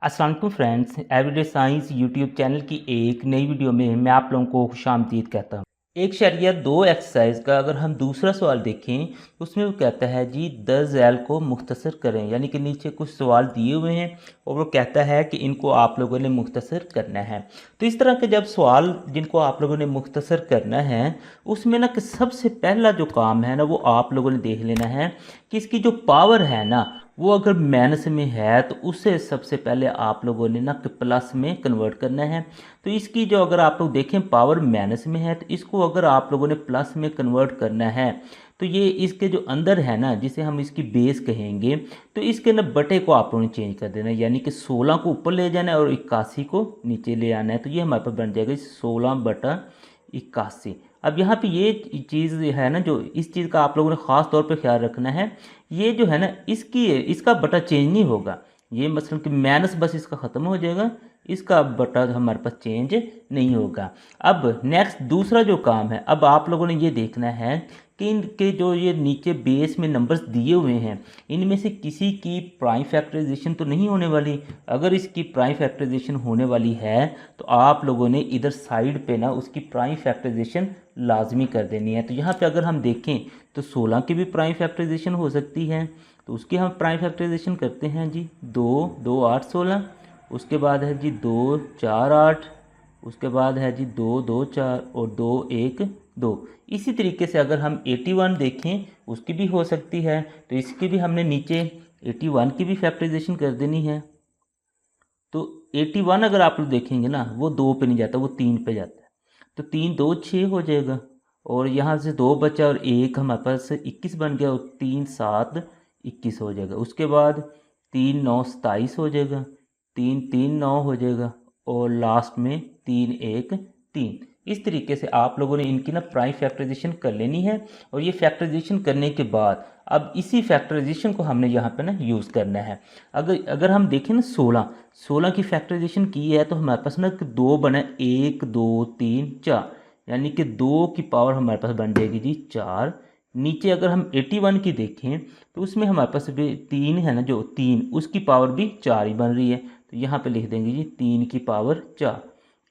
अस्सलाम वालेकुम friends, everyday science YouTube channel की एक नई वीडियो में मैं आप लोगों को खुशामदीद कहता हूँ। एक शरिया दो एक्सरसाइज का अगर हम दूसरा सवाल देखें तो उसमें वो कहता है जी 10 झैल को मुख्तसर करें, यानी कि नीचे कुछ सवाल दिए हुए हैं और वो कहता है कि इनको आप लोगों ने मुख्तसर करना है। तो इस तरह के जब सवाल जिनको आप लोगों ने मुख्तसर करना है उसमें ना कि सबसे पहला जो काम है ना वो आप लोगों ने देख लेना है कि इसकी जो पावर है ना वो अगर माइनस में है तो उसे सबसे पहले आप लोगों ने ना कि प्लस में कन्वर्ट करना है। तो इसकी जो अगर आप लोग देखें पावर माइनस में है तो इसको अगर आप लोगों ने प्लस में कन्वर्ट करना है तो ये इसके जो अंदर है ना जिसे हम इसकी बेस कहेंगे तो इसके ना बटे को आप लोगों ने चेंज कर देना है, यानी कि 16 को ऊपर ले जाना है और 81 को नीचे ले आना है। तो ये हमारे पास बन जाएगा 16/81। अब यहाँ पे ये चीज़ है ना जो इस चीज़ का आप लोगों ने ख़ास तौर पे ख्याल रखना है, ये जो है ना इसका बटा चेंज नहीं होगा। ये मसलन कि माइनस बस इसका ख़त्म हो जाएगा, इसका बटा हमारे पास चेंज नहीं होगा। अब नेक्स्ट दूसरा जो काम है, अब आप लोगों ने ये देखना है कि इनके जो ये नीचे बेस में नंबर्स दिए हुए हैं इनमें से किसी की प्राइम फैक्टराइजेशन तो नहीं होने वाली। अगर इसकी प्राइम फैक्टराइजेशन होने वाली है तो आप लोगों ने इधर साइड पे ना उसकी प्राइम फैक्टराइजेशन लाजमी कर देनी है। तो यहाँ पे अगर हम देखें तो 16 की भी प्राइम फैक्टराइजेशन हो सकती है, तो उसकी हम प्राइम फैक्टराइजेशन करते हैं जी 2 2 8 16। उसके बाद है जी 2 4 8। उसके बाद है जी 2 2 4 और 2 1 2। इसी तरीके से अगर हम 81 देखें उसकी भी हो सकती है, तो इसकी भी हमने नीचे 81 की भी फैक्टराइजेशन कर देनी है। तो 81 अगर आप लोग देखेंगे ना वो 2 पे नहीं जाता, वो 3 पे जाता है। तो 3 2 6 हो जाएगा और यहाँ से 2 बचा और 1 हमारे पास 21 बन गया और 3 7 21 हो जाएगा। उसके बाद 3 9 27 हो जाएगा, 3 3 9 हो जाएगा और लास्ट में 3 1 3। इस तरीके से आप लोगों ने इनकी ना प्राइम फैक्टराइजेशन कर लेनी है और ये फैक्टराइजेशन करने के बाद अब इसी फैक्टराइजेशन को हमने यहाँ पे ना यूज़ करना है। अगर अगर हम देखें ना 16 की फैक्टराइजेशन की है तो हमारे पास ना 2 बना 1 2 3 4, यानी कि 2 की पावर हमारे पास बन जाएगी जी 4। नीचे अगर हम 81 की देखें तो उसमें हमारे पास भी 3 है ना, जो 3 उसकी पावर भी 4 ही बन रही है। तो यहाँ पे लिख देंगे जी 3 की पावर 4।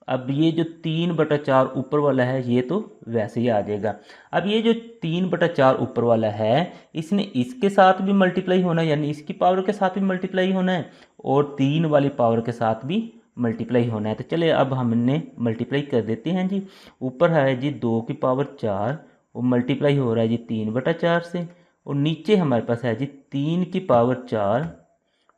अब ये जो 3/4 ऊपर वाला है ये तो वैसे ही आ जाएगा। अब ये जो 3/4 ऊपर वाला है इसने इसके साथ भी मल्टीप्लाई होना है, यानी इसकी पावर के साथ भी मल्टीप्लाई होना है और 3 वाली पावर के साथ भी मल्टीप्लाई होना है। तो चले अब हमने मल्टीप्लाई कर देते हैं जी। ऊपर है जी 2 की पावर 4 और मल्टीप्लाई हो रहा है जी 3/4 से, और नीचे हमारे पास है जी 3 की पावर 4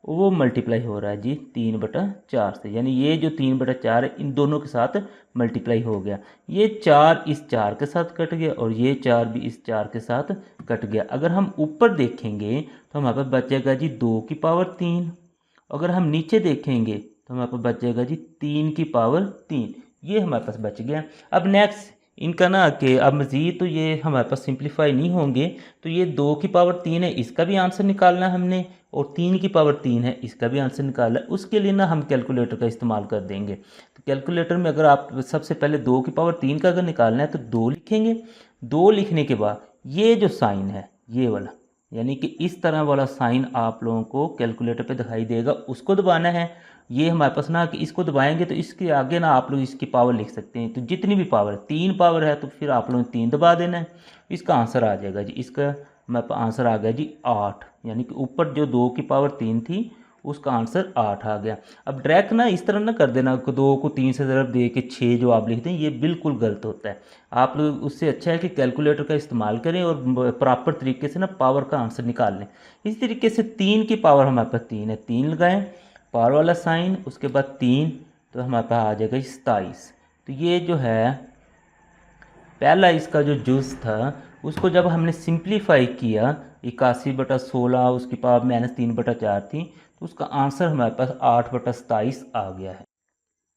वो मल्टीप्लाई हो रहा है जी 3/4 से, यानी ये जो 3/4 है इन दोनों के साथ मल्टीप्लाई हो गया। ये 4 इस 4 के साथ कट गया और ये 4 भी इस 4 के साथ कट गया। अगर हम ऊपर देखेंगे तो हमारे पास बचेगा जी 2 की पावर 3। अगर हम नीचे देखेंगे तो हमारे पास बचेगा जी 3 की पावर 3। ये हमारे पास बच गया। अब नेक्स्ट इनका ना कि अब मज़ीद तो ये हमारे पास सिंप्लीफाई नहीं होंगे, तो ये 2 की पावर 3 है इसका भी आंसर निकालना है हमने और 3 की पावर 3 है इसका भी आंसर निकालना है। उसके लिए ना हम कैलकुलेटर का इस्तेमाल कर देंगे। तो कैलकुलेटर में अगर आप सबसे पहले 2 की पावर 3 का अगर निकालना है तो 2 लिखेंगे। 2 लिखने के बाद ये जो साइन है ये वाला, यानी कि इस तरह वाला साइन आप लोगों को कैलकुलेटर पे दिखाई देगा, उसको दबाना है। ये हमारे पास ना कि इसको दबाएंगे तो इसके आगे ना आप लोग इसकी पावर लिख सकते हैं। तो जितनी भी पावर है 3 पावर है तो फिर आप लोगों ने 3 दबा देना है, इसका आंसर आ जाएगा जी। इसका हमारे पास आंसर आ गया जी 8, यानी कि ऊपर जो 2 की पावर 3 थी उसका आंसर 8 आ गया। अब डायरेक्ट ना इस तरह ना कर देना कि 2 को 3 से ज़रब दे के 6 जो आप लिखते हैं ये बिल्कुल गलत होता है। आप लोग उससे अच्छा है कि कैलकुलेटर का इस्तेमाल करें और प्रॉपर तरीके से ना पावर का आंसर निकाल लें। इस तरीके से 3 की पावर हमारे पास 3 है, 3 लगाएं पावर वाला साइन, उसके बाद 3 तो हमारे पास आ जाएगा 27। तो ये जो है पहला इसका जो जुज़ था उसको जब हमने सिंप्लीफाई किया 81/16 उसकी पावर -3/4 थी तो उसका आंसर हमारे पास 8/27 आ गया है।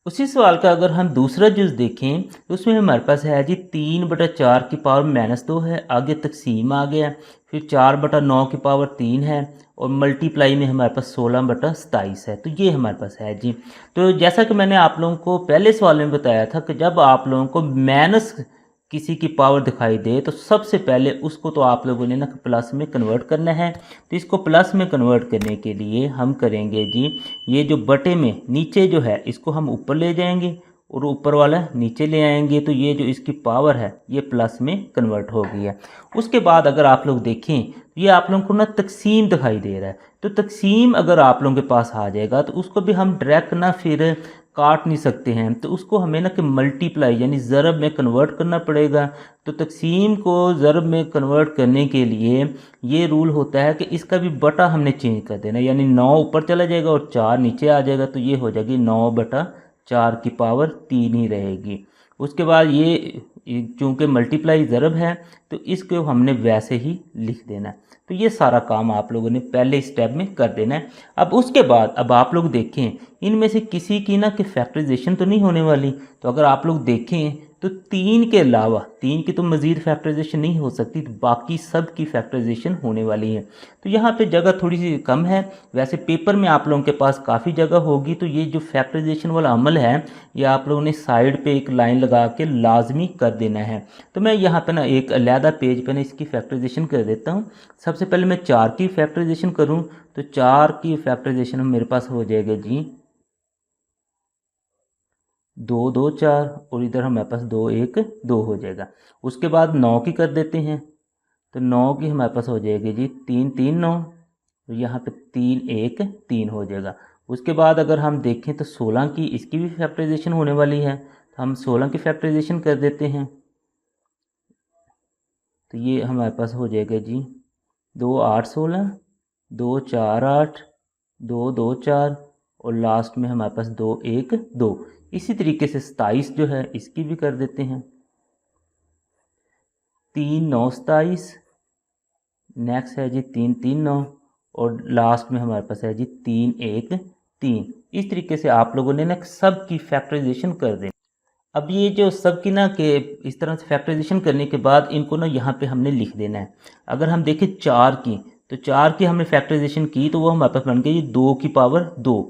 उसी सवाल का अगर हम दूसरा जुज़ देखें तो उसमें हमारे पास है जी 3/4 की पावर -2 है, आगे तकसीम आ गया, फिर 4/9 की पावर 3 है और मल्टीप्लाई में हमारे पास 16/27 है। तो ये हमारे पास है जी। तो जैसा कि मैंने आप लोगों को पहले सवाल में बताया था कि जब आप लोगों को माइनस किसी की पावर दिखाई दे तो सबसे पहले उसको तो आप लोगों ने ना प्लस में कन्वर्ट करना है। तो इसको प्लस में कन्वर्ट करने के लिए हम करेंगे जी, ये जो बटे में नीचे जो है इसको हम ऊपर ले जाएंगे और ऊपर वाला नीचे ले आएंगे, तो ये जो इसकी पावर है ये प्लस में कन्वर्ट हो गई है। उसके बाद अगर आप लोग देखें तो ये आप लोगों को ना तकसीम दिखाई दे रहा है, तो तकसीम अगर आप लोगों के पास आ जाएगा तो उसको भी हम डायरेक्ट ना फिर काट नहीं सकते हैं, तो उसको हमें ना कि मल्टीप्लाई यानी ज़रब में कन्वर्ट करना पड़ेगा। तो तकसीम को ज़रब में कन्वर्ट करने के लिए ये रूल होता है कि इसका भी बटा हमने चेंज कर देना, यानी 9 ऊपर चला जाएगा और 4 नीचे आ जाएगा, तो ये हो जाएगी 9/4 की पावर 3 ही रहेगी। उसके बाद ये चूँकि मल्टीप्लाई ज़रब है तो इसको हमने वैसे ही लिख देना है। तो ये सारा काम आप लोगों ने पहले स्टेप में कर देना है। अब उसके बाद अब आप लोग देखें इनमें से किसी की ना कि फैक्टराइजेशन तो नहीं होने वाली, तो अगर आप लोग देखें तो 3 के अलावा 3 की तो मज़ीद फैक्टराइजेशन नहीं हो सकती, तो बाकी सब की फैक्टराइजेशन होने वाली है। तो यहाँ पे जगह थोड़ी सी कम है, वैसे पेपर में आप लोगों के पास काफ़ी जगह होगी, तो ये जो फैक्टराइजेशन वाला अमल है ये आप लोगों ने साइड पे एक लाइन लगा के लाजमी कर देना है। तो मैं यहाँ पे ना एक अलहदा पेज पे ना इसकी फैक्टराइजेशन कर देता हूँ। सबसे पहले मैं 4 की फैक्टराइजेशन करूँ तो 4 की फैक्टराइजेशन मेरे पास हो जाएगा जी 2 2 4 और इधर हमारे पास 2 1 2 हो जाएगा। उसके बाद 9 की कर देते हैं, तो 9 की हमारे पास हो जाएगी जी 3 3 9, और यहाँ पे 3 1 3 हो जाएगा। उसके बाद अगर हम देखें तो 16 की इसकी भी फैक्टराइजेशन होने वाली है, तो हम 16 की फैक्टराइजेशन कर देते हैं। तो ये हमारे पास हो जाएगा जी 2 8 16, 2 4 8, 2 2 4 और लास्ट में हमारे पास 2 1 2। इसी तरीके से 27 जो है इसकी भी कर देते हैं, 3 9 27, नेक्स्ट है जी 3 3 9 और लास्ट में हमारे पास है जी 3 1 3। इस तरीके से आप लोगों ने ना सब की फैक्टराइजेशन कर देनी। अब ये जो सब की ना कि इस तरह से फैक्टराइजेशन करने के बाद इनको ना यहाँ पे हमने लिख देना है। अगर हम देखें 4 की, तो 4 की हमने फैक्टराइजेशन की तो वो हमारे पास बन गई 2 की पावर 2,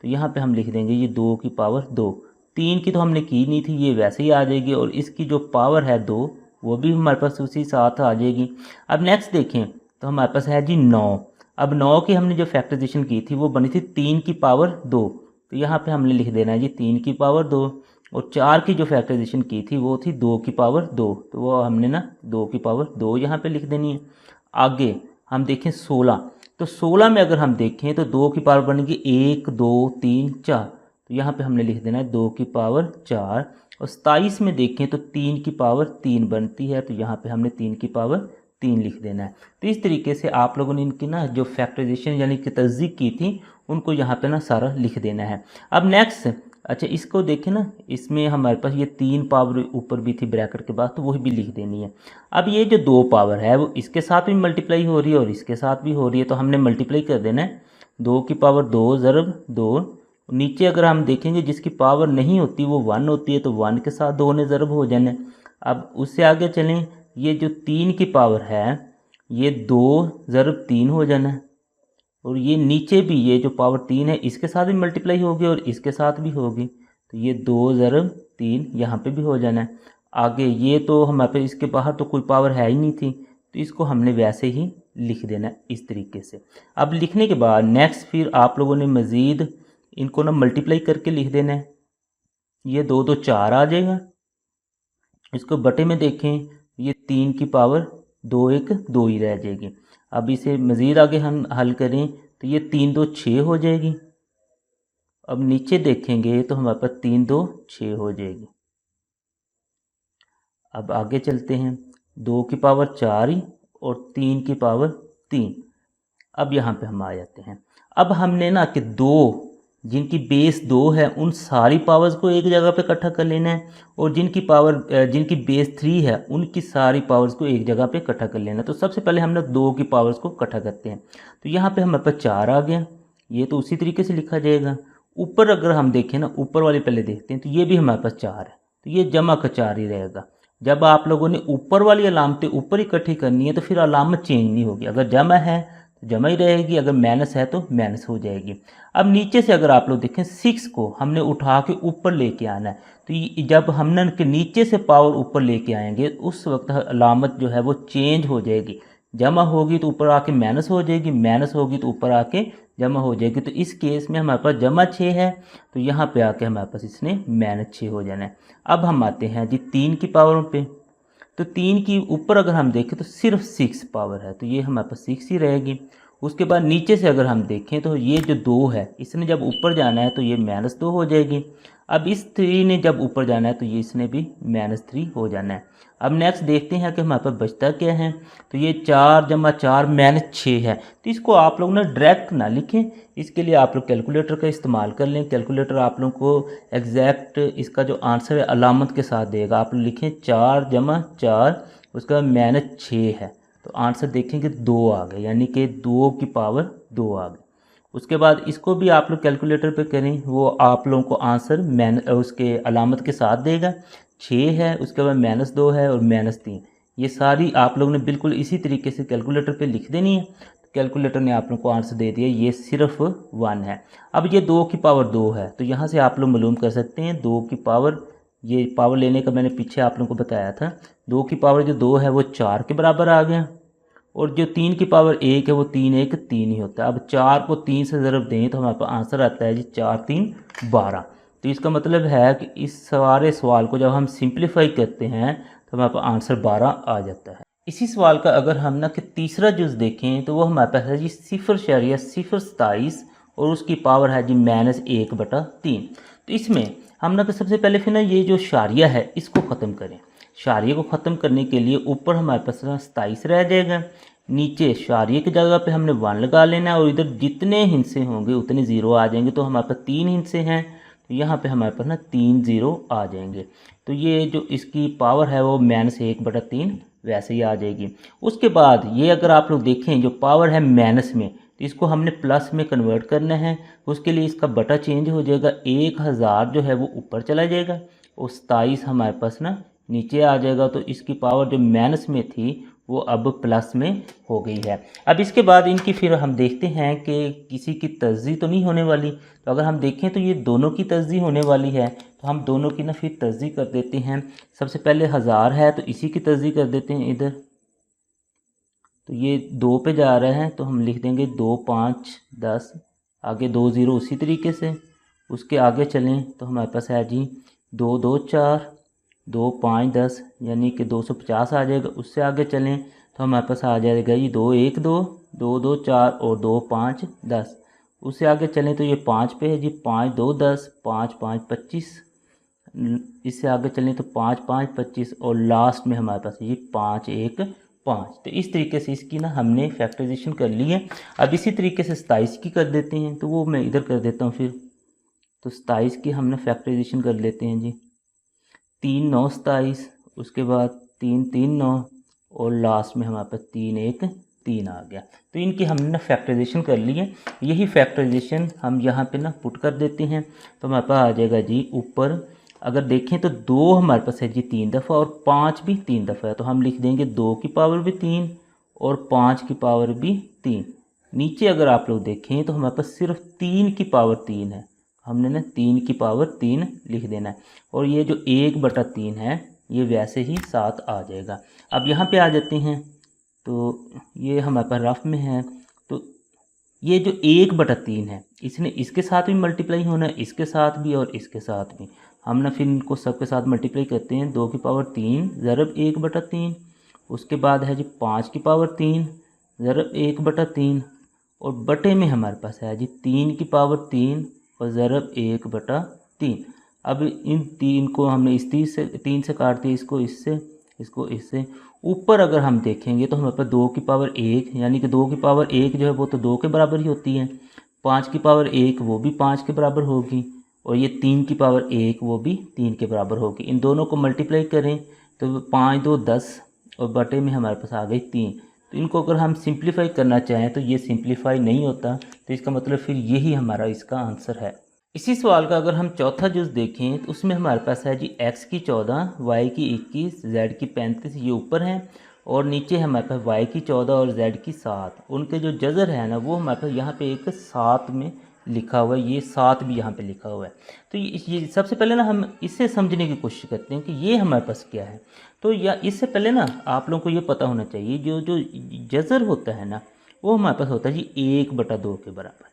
तो यहाँ पे हम लिख देंगे ये 2 की पावर 2। 3 की तो हमने की नहीं थी, ये वैसे ही आ जाएगी, और इसकी जो पावर है 2 वो भी हमारे पास उसी साथ आ जाएगी। अब नेक्स्ट देखें तो हमारे पास है जी 9। अब 9 की हमने जो फैक्टराइजेशन की थी वो बनी थी 3 की पावर 2, तो यहाँ पे हमने लिख देना है जी 3 की पावर 2। और 4 की जो फैक्टराइजेशन की थी वो थी 2 की पावर 2, तो वो हमने ना 2 की पावर 2 यहाँ पे लिख देनी है। आगे हम देखें 16, तो 16 में अगर हम देखें तो 2 की पावर बनेगी 1 2 3 4, तो यहाँ पे हमने लिख देना है 2 की पावर 4। और 27 में देखें तो 3 की पावर 3 बनती है, तो यहाँ पे हमने 3 की पावर 3 लिख देना है। तो इस तरीके से आप लोगों ने इनकी ना जो फैक्टराइजेशन यानी कि तज़दीक की थी उनको यहाँ पे ना सारा लिख देना है। अब नेक्स्ट अच्छा इसको देखें ना, इसमें हमारे पास ये 3 पावर ऊपर भी थी ब्रैकेट के बाद, तो वही भी लिख देनी है। अब ये जो 2 पावर है वो इसके साथ भी मल्टीप्लाई हो रही है और इसके साथ भी हो रही है, तो हमने मल्टीप्लाई कर देना है। 2 की पावर 2 ज़रब 2, नीचे अगर हम देखेंगे जिसकी पावर नहीं होती वो 1 होती है, तो 1 के साथ 2 ने ज़रब हो जाना है। अब उससे आगे चलें, ये जो 3 की पावर है ये 2 ज़रब 3 हो जाना है, और ये नीचे भी ये जो पावर 3 है इसके साथ भी मल्टीप्लाई होगी और इसके साथ भी होगी, तो ये 2 ज़रब 3 यहाँ पे भी हो जाना है। आगे ये तो हमारे पे इसके बाहर तो कोई पावर है ही नहीं थी, तो इसको हमने वैसे ही लिख देना है इस तरीके से। अब लिखने के बाद नेक्स्ट फिर आप लोगों ने मज़ीद इनको ना मल्टीप्लाई करके लिख देना है। ये 2 2 4 आ जाएगा, इसको बटे में देखें ये 3 की पावर 2 1 2 ही रह जाएगी। अब इसे मज़ीद आगे हम हल करें तो ये 3 2 6 हो जाएगी। अब नीचे देखेंगे तो हमारे पास 3 2 6 हो जाएगी। अब आगे चलते हैं, 2 की पावर 4 ही और 3 की पावर 3। अब यहाँ पे हम आ जाते हैं। अब हमने ना कि 2 जिनकी बेस 2 है उन सारी पावर्स को एक जगह पे इकट्ठा कर लेना है, और जिनकी बेस 3 है उनकी सारी पावर्स को एक जगह पे इकट्ठा कर लेना है। तो सबसे पहले हम लोग 2 की पावर्स को इकट्ठा करते हैं, तो यहाँ पे हमारे पास 4 आ गया, ये तो उसी तरीके से लिखा जाएगा। ऊपर अगर हम देखें ना, ऊपर वाले पहले देखते हैं, तो ये भी हमारे पास 4 है, तो ये जमा का 4 ही रहेगा। जब आप लोगों ने ऊपर वाली अलामतें ऊपर इकट्ठी करनी है तो फिर अलामत चेंज नहीं होगी। अगर जमा है तो जमा ही रहेगी, अगर माइनस है तो माइनस हो जाएगी। अब नीचे से अगर आप लोग देखें 6 को हमने उठा के ऊपर लेके आना है, तो जब हमने के नीचे से पावर ऊपर लेके आएंगे उस वक्त अलामत जो है वो चेंज हो जाएगी। जमा होगी तो ऊपर आके माइनस हो जाएगी, माइनस होगी तो ऊपर आके जमा हो जाएगी। तो इस केस में हमारे पास जमा 6 है, तो यहाँ पे आके हमारे पास इसने माइनस 6 हो जाना है। अब हम आते हैं जी 3 की पावर पे, तो 3 की ऊपर अगर हम देखें तो सिर्फ 6 पावर है, तो ये हमारे पास 6 ही रहेगी। उसके बाद नीचे से अगर हम देखें तो ये जो 2 है इसने जब ऊपर जाना है तो ये -2 हो जाएगी। अब इस 3 ने जब ऊपर जाना है तो ये इसने भी -3 हो जाना है। अब नेक्स्ट देखते हैं कि हमारे पास बचता क्या है, तो ये 4 जमा 4 -6 है। तो इसको आप लोग ना डायरेक्ट ना लिखें, इसके लिए आप लोग कैलकुलेटर का इस्तेमाल कर लें। कैलकुलेटर आप लोगों को एग्जैक्ट इसका जो आंसर है अलामत के साथ देगा। आप लोग लिखें 4 जमा 4, उसका -6 है, तो आंसर देखेंगे 2 आ गए, यानी कि 2 की पावर 2 आ गई। उसके बाद इसको भी आप लोग कैलकुलेटर पे करें, वो आप लोगों को आंसर उसके अलामत के साथ देगा। 6 है, उसके बाद -2 है और -3, ये सारी आप लोगों ने बिल्कुल इसी तरीके से कैलकुलेटर पे लिख देनी है। कैलकुलेटर ने आप लोगों को आंसर दे दिया, ये सिर्फ 1 है। अब ये 2 की पावर 2 है, तो यहाँ से आप लोग मालूम कर सकते हैं 2 की पावर, ये पावर लेने का मैंने पीछे आप लोगों को बताया था। 2 की पावर जो 2 है वो 4 के बराबर आ गया, और जो 3 की पावर 1 है वो 3 1 3 ही होता है। अब 4 को 3 से ज़रब दें तो हमारे पास आंसर आता है जी 4 3 12। तो इसका मतलब है कि इस सारे सवाल को जब हम सिंप्लीफाई करते हैं तो हमारे पास आंसर 12 आ जाता है। इसी सवाल का अगर हम ना कि तीसरा जुज़ देखें तो वो हमारे पास है जी 0.027 और उसकी पावर है जी -1/3। तो इसमें हम ना कि सबसे पहले फिर ना ये जो शारिया है इसको ख़त्म करें। शारिये को ख़त्म करने के लिए ऊपर हमारे पास 27 रह जाएगा, नीचे शारिये की जगह पे हमने 1 लगा लेना है और इधर जितने हिस्से होंगे उतने 0 आ जाएंगे। तो हमारे पास 3 हिस्से हैं, तो यहाँ पे हमारे पास ना 3 0 आ जाएंगे। तो ये जो इसकी पावर है वो -1/3 वैसे ही आ जाएगी। उसके बाद ये अगर आप लोग देखें जो पावर है माइनस में, तो इसको हमने प्लस में कन्वर्ट करना है। उसके लिए इसका बटा चेंज हो जाएगा, 1000 जो है वो ऊपर चला जाएगा और 27 हमारे पास ना नीचे आ जाएगा। तो इसकी पावर जो माइनस में थी वो अब प्लस में हो गई है। अब इसके बाद इनकी फिर हम देखते हैं कि किसी की तस्दीह तो नहीं होने वाली। तो अगर हम देखें तो ये दोनों की तस्दीह होने वाली है, तो हम दोनों की ना फिर तस्दीह कर देते हैं। सबसे पहले 1000 है तो इसी की तस्दीह कर देते हैं इधर। तो ये 2 पे जा रहे हैं तो हम लिख देंगे 2 5 10, आगे 2 0 उसी तरीके से। उसके आगे चलें तो हमारे पास है जी 2 2 4, 2 5 10, यानी कि 250 आ जाएगा। उससे आगे चलें तो हमारे पास आ जाएगा ये 2 1 2, 2 2 4 और 2 5 10। उससे आगे चलें तो ये 5 पे है जी, 5 2 10, 5 5 25। इससे आगे चलें तो 5 5 25 और लास्ट में हमारे पास ये 5 1 5। तो इस तरीके से इसकी ना हमने फैक्टराइजेशन कर ली है। अब इसी तरीके से 27 की कर देते हैं, तो वो मैं इधर कर देता हूँ फिर। तो 27 की हमने फैक्टराइजेशन कर लेते हैं जी, 3 9 27, उसके बाद 3 3 9 और लास्ट में हमारे पास 3 1 3 आ गया। तो इनकी हमने ना फैक्टराइजेशन कर ली है। यही फैक्टराइजेशन हम यहाँ पे ना पुट कर देते हैं, तो हमारे पास आ जाएगा जी ऊपर अगर देखें तो 2 हमारे पास है जी 3 दफ़ा और 5 भी 3 दफ़ा है। तो हम लिख देंगे 2 की पावर भी 3 और 5 की पावर भी 3। नीचे अगर आप लोग देखें तो हमारे पास सिर्फ 3 की पावर 3 है, हमने ना 3 की पावर 3 लिख देना है। और ये जो 1/3 है ये वैसे ही 7 आ जाएगा। अब यहाँ पे आ जाते हैं, तो ये हमारे पास रफ में है। तो ये जो 1/3 है इसने इसके साथ भी मल्टीप्लाई होना है, इसके साथ भी और इसके साथ भी। हम ना फिर इनको सबके साथ मल्टीप्लाई करते हैं, 2 की पावर 3 ज़रब 1/3। उसके बाद है जी 5 की पावर 3 ज़रब 1/3 और बटे में हमारे पास है जी 3 की पावर 3 और ज़रब 1/3। अब इन 3 को हमने इस 3 से काट दिया, इसको इससे, इसको इससे। ऊपर अगर हम देखेंगे तो हमारे पास 2 की पावर 1, यानी कि 2 की पावर 1 जो है वो तो 2 के बराबर ही होती है। 5 की पावर 1 वो भी 5 के बराबर होगी और ये 3 की पावर 1 वो भी 3 के बराबर होगी। इन दोनों को मल्टीप्लाई करें तो 5 2 10 और बटे में हमारे पास आ गई 3। तो इनको अगर हम सिंप्लीफाई करना चाहें तो ये सिंप्लीफाई नहीं होता, तो इसका मतलब फिर यही हमारा इसका आंसर है। इसी सवाल का अगर हम चौथा जुज़ देखें तो उसमें हमारे पास है जी x की 14, y की 21, z की 35 ये ऊपर हैं और नीचे हमारे पास y की 14 और z की 7, उनके जो जज़र है ना वो हमारे पास यहाँ पे एक 7 में लिखा हुआ है, ये 7 भी यहाँ पे लिखा हुआ है। तो ये सबसे पहले ना हम इसे समझने की कोशिश करते हैं कि ये हमारे पास क्या है। तो या इससे पहले ना आप लोगों को ये पता होना चाहिए जो जो जज़र होता है ना वो हमारे पास होता है जी 1/2 के बराबर।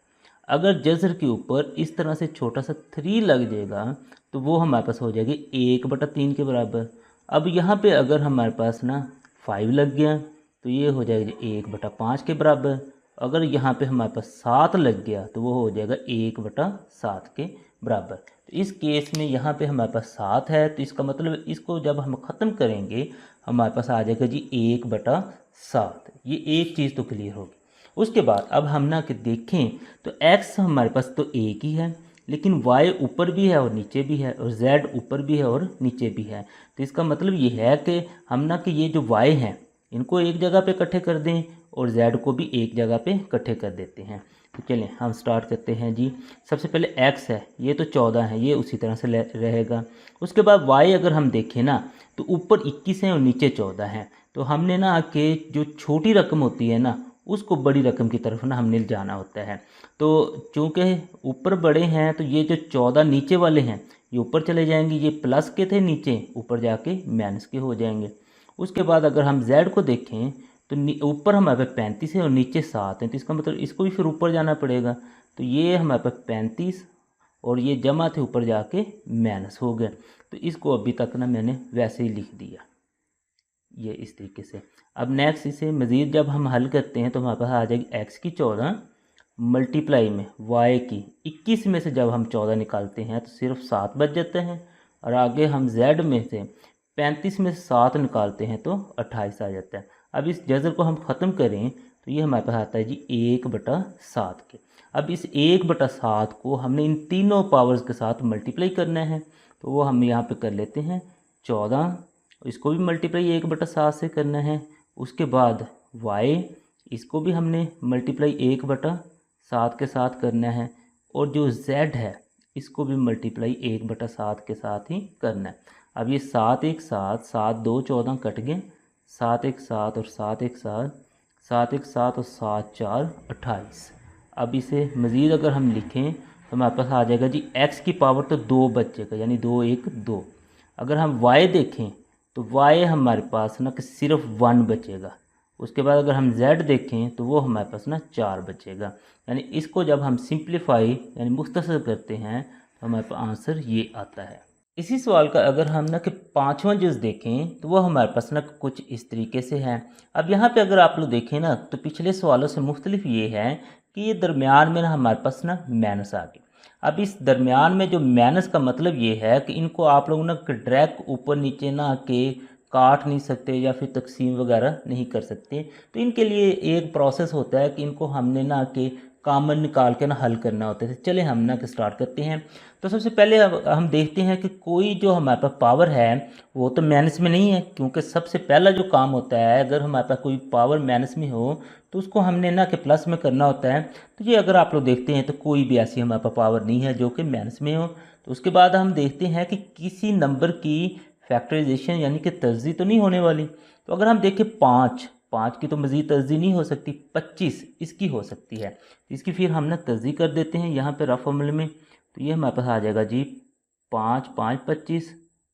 अगर जज़र के ऊपर इस तरह से छोटा सा 3 लग जाएगा तो वो हमारे पास हो जाएगी 1/3 के बराबर। अब यहाँ पे अगर हमारे पास ना 5 लग गया तो ये हो जाएगा जी 1/5 के बराबर। अगर यहाँ पे हमारे पास 7 लग गया तो वो हो जाएगा 1/7 के बराबर। तो इस केस में यहाँ पे हमारे पास 7 है, तो इसका मतलब इसको जब हम ख़त्म करेंगे हमारे पास आ जाएगा जी 1/7। ये एक चीज़ तो क्लियर होगी। उसके बाद अब हम ना कि देखें तो x हमारे पास तो एक ही है, लेकिन y ऊपर भी है और नीचे भी है, और z ऊपर भी है और नीचे भी है। तो इसका मतलब ये है कि हम ना कि ये जो y हैं इनको एक जगह पे इकट्ठे कर दें और z को भी एक जगह पे इकट्ठे कर देते हैं। तो चलें हम स्टार्ट करते हैं जी। सबसे पहले x है, ये तो 14 है, ये उसी तरह से रहेगा। उसके बाद y अगर हम देखें ना तो ऊपर 21 है और नीचे 14 है। तो हमने ना कि जो छोटी रकम होती है ना उसको बड़ी रकम की तरफ ना हमने जाना होता है। तो चूँकि ऊपर बड़े हैं तो ये जो 14 नीचे वाले हैं ये ऊपर चले जाएंगे, ये प्लस के थे नीचे ऊपर जाके माइनस के हो जाएंगे। उसके बाद अगर हम z को देखें तो ऊपर हमारे पास 35 है और नीचे 7 है, तो इसका मतलब इसको भी फिर ऊपर जाना पड़ेगा। तो ये हमारे पास 35 और ये जमा थे ऊपर जाके माइनस हो गए। तो इसको अभी तक ना मैंने वैसे ही लिख दिया ये इस तरीके से। अब नेक्स्ट इसे मज़ीद जब हम हल करते हैं तो हमारे पास आ जाएगी x की 14 मल्टीप्लाई में y की 21 में से जब हम 14 निकालते हैं तो सिर्फ 7 बच जाते हैं, और आगे हम z में से 35 में से 7 निकालते हैं तो 28 आ जाता है। अब इस जज़र को हम ख़त्म करें तो ये हमारे पास आता है जी 1/7 के। अब इस 1/7 को हमने इन तीनों पावर्स के साथ मल्टीप्लाई करना है, तो वो हम यहाँ पे कर लेते हैं 14, इसको भी मल्टीप्लाई 1/7 से करना है। उसके बाद y इसको भी हमने मल्टीप्लाई 1/7 के साथ करना है, और जो z है इसको भी मल्टीप्लाई 1/7 के साथ ही करना है। अब ये 7 1 7, 7 2 14 कट गए, 7 1 7 और 7 1 7, 7 1 7 और 7 4 28। अब इसे मज़ीद अगर हम लिखें तो हमारे पास आ जाएगा जी x की पावर तो 2 बचेगा, यानी 2 1 2। अगर हम y देखें तो y हमारे पास ना कि सिर्फ 1 बचेगा। उसके बाद अगर हम z देखें तो वो हमारे पास ना 4 बचेगा। यानी इसको जब हम सिंप्लीफाई यानी मुख्तसर करते हैं तो हमारे पास आंसर ये आता है। इसी सवाल का अगर हम ना कि 5वां जुज़ देखें तो वो हमारे पास ना कुछ इस तरीके से है। अब यहाँ पे अगर आप लोग देखें ना तो पिछले सवालों से मुख्तलिफ ये है कि ये दरमियान में ना हमारे पास ना माइनस आ गई। अब इस दरमियान में जो माइनस का मतलब ये है कि इनको आप लोग ना डायरेक्ट ऊपर नीचे ना के काट नहीं सकते या फिर तकसीम वगैरह नहीं कर सकते। तो इनके लिए एक प्रोसेस होता है कि इनको हमने ना कि कॉमन निकाल के ना हल करना होता है। चले हम ना कि स्टार्ट करते हैं। तो सबसे पहले हम देखते हैं कि कोई जो हमारे पास पावर है वो तो माइनस में नहीं है, क्योंकि सबसे पहला जो काम होता है अगर हमारे पास कोई पावर माइनस में हो तो उसको हमने ना कि प्लस में करना होता है। तो ये अगर आप लोग देखते हैं तो कोई भी ऐसी हमारे पास पावर नहीं है जो कि माइनस में हो। तो उसके बाद हम देखते हैं कि किसी नंबर की फैक्टराइजेशन यानी कि तर्जी तो नहीं होने वाली। तो अगर हम देखें 5 की तो मज़ीद तर्जी नहीं हो सकती, 25 इसकी हो सकती है। इसकी फिर हम ना तर्जी कर देते हैं यहाँ पे रफ अमल में। तो ये हमारे पास आ जाएगा जी 5 5 25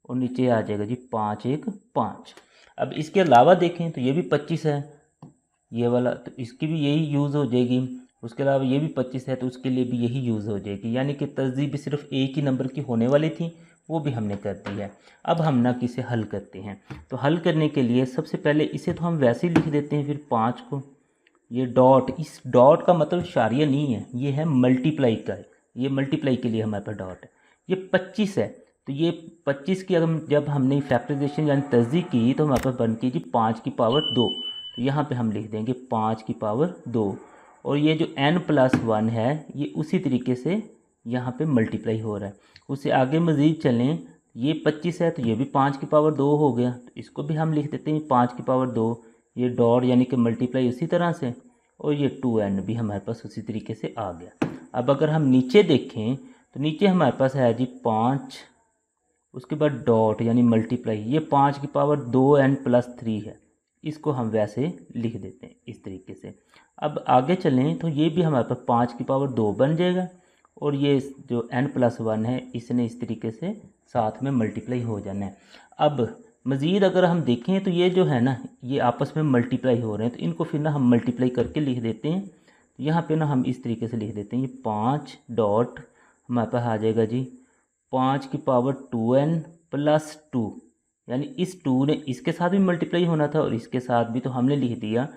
और नीचे आ जाएगा जी 5 1 5। अब इसके अलावा देखें तो ये भी 25 है ये वाला, तो इसकी भी यही यूज़ हो जाएगी। उसके अलावा ये भी 25 है तो उसके लिए भी यही यूज़ हो जाएगी। यानी कि तर्जीह भी सिर्फ एक ही नंबर की होने वाली थी, वो भी हमने कर दी है। अब हम ना किसे हल करते हैं। तो हल करने के लिए सबसे पहले इसे तो हम वैसे ही लिख देते हैं, फिर 5 को ये डॉट, इस डॉट का मतलब शारिया नहीं है, ये है मल्टीप्लाई का है, ये मल्टीप्लाई के लिए हमारे पास डॉट है। ये 25 है तो ये 25 की अगर जब हमने फैक्टराइजेशन यानी तर्जीह की तो हमारे पास बनती है जी 5 की पावर 2। तो यहाँ पे हम लिख देंगे 5 की पावर 2, और ये जो n+1 है ये उसी तरीके से यहाँ पे मल्टीप्लाई हो रहा है। उससे आगे मज़ीद चलें, ये 25 है तो ये भी 5 की पावर 2 हो गया, तो इसको भी हम लिख देते हैं 5 की पावर 2। ये डॉट यानी कि मल्टीप्लाई उसी तरह से, और ये 2n भी हमारे पास उसी तरीके से आ गया। अब अगर हम नीचे देखें तो नीचे हमारे पास है जी 5, उसके बाद डॉट यानी मल्टीप्लाई, ये 5 की पावर 2n+3 है, इसको हम वैसे लिख देते हैं इस तरीके से। अब आगे चलें तो ये भी हमारे पास 5 की पावर 2 बन जाएगा, और ये जो n+1 है इसने इस तरीके से साथ में मल्टीप्लाई हो जाना है। अब मज़ीद अगर हम देखें तो ये जो है ना, ये आपस में मल्टीप्लाई हो रहे हैं, तो इनको फिर ना हम मल्टीप्लाई करके लिख देते हैं। यहाँ पे ना हम इस तरीके से लिख देते हैं, ये 5 डॉट हमारे पास आ जाएगा जी 5 की पावर 2n+2, यानी इस 2 ने इसके साथ भी मल्टीप्लाई होना था और इसके साथ भी, तो हमने लिख दिया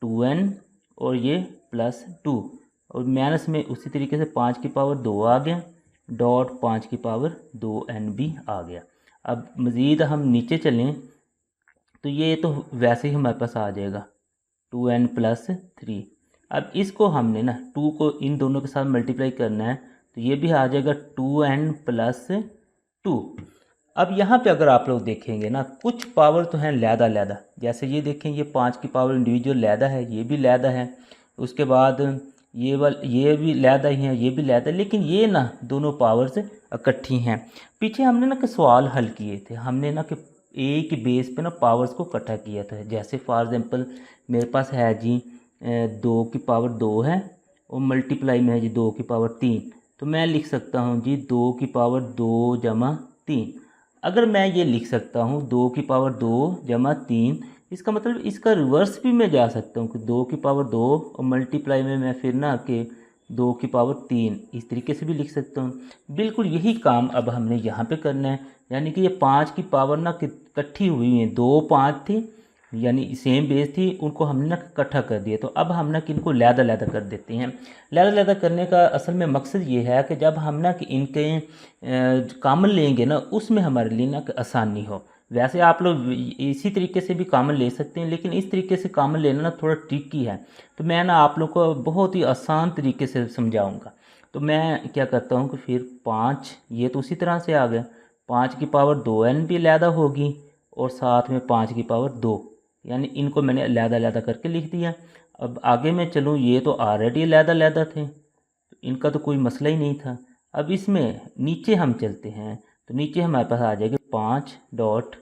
2n और ये +2, और माइनस में उसी तरीके से 5 की पावर 2 आ गया, डॉट 5 की पावर 2n भी आ गया। अब मज़ीद हम नीचे चलें तो ये तो वैसे ही हमारे पास आ जाएगा 2n+3। अब इसको हमने ना 2 को इन दोनों के साथ मल्टीप्लाई करना है, तो ये भी आ जाएगा 2n+2। अब यहाँ पे अगर आप लोग देखेंगे ना, कुछ पावर तो हैं लैदा, जैसे ये देखें, ये 5 की पावर इंडिविजुअल लैदा है, ये भी लैदा है, उसके बाद ये भी लैदा ही है, ये भी लैदा, लेकिन ये ना दोनों पावर्स इकट्ठी हैं। पीछे हमने ना कि सवाल हल किए थे, हमने ना कि एक ही बेस पे ना पावर्स को इकट्ठा किया था। जैसे फॉर एग्जांपल मेरे पास है जी 2 की पावर 2 है, और मल्टीप्लाई में है जी 2 की पावर 3, तो मैं लिख सकता हूँ जी 2 की पावर 2 जमा 3। अगर मैं ये लिख सकता हूँ 2 की पावर 2 जमा 3, इसका मतलब इसका रिवर्स भी मैं जा सकता हूँ कि 2 की पावर 2 और मल्टीप्लाई में मैं फिर ना कि 2 की पावर 3, इस तरीके से भी लिख सकता हूँ। बिल्कुल यही काम अब हमने यहाँ पे करना है, यानी कि ये 5 की पावर ना इकट्ठी हुई हैं, 2 5 थी, यानी सेम बेस थी, उनको हमने ना इकट्ठा कर दिया। तो अब हम ना कि इनको लैदा कर देते हैं। लैदा करने का असल में मकसद ये है कि जब हम ना कि इनके कामन लेंगे ना, उसमें हमारे लिए ना कि आसानी हो। वैसे आप लोग इसी तरीके से भी कामन ले सकते हैं, लेकिन इस तरीके से कामन लेना ना थोड़ा ट्रिकी है, तो मैं ना आप लोग को बहुत ही आसान तरीके से समझाऊंगा। तो मैं क्या करता हूँ कि फिर 5, ये तो उसी तरह से आ गया, 5 की पावर 2n भी लैदा होगी, और साथ में 5 की पावर 2, यानी इनको मैंने अलहदा करके लिख दिया। अब आगे मैं चलूँ, ये तो ऑलरेडी अलहदा थे, तो इनका तो कोई मसला ही नहीं था। अब इसमें नीचे हम चलते हैं, तो नीचे हमारे पास आ जाएगा 5 डॉट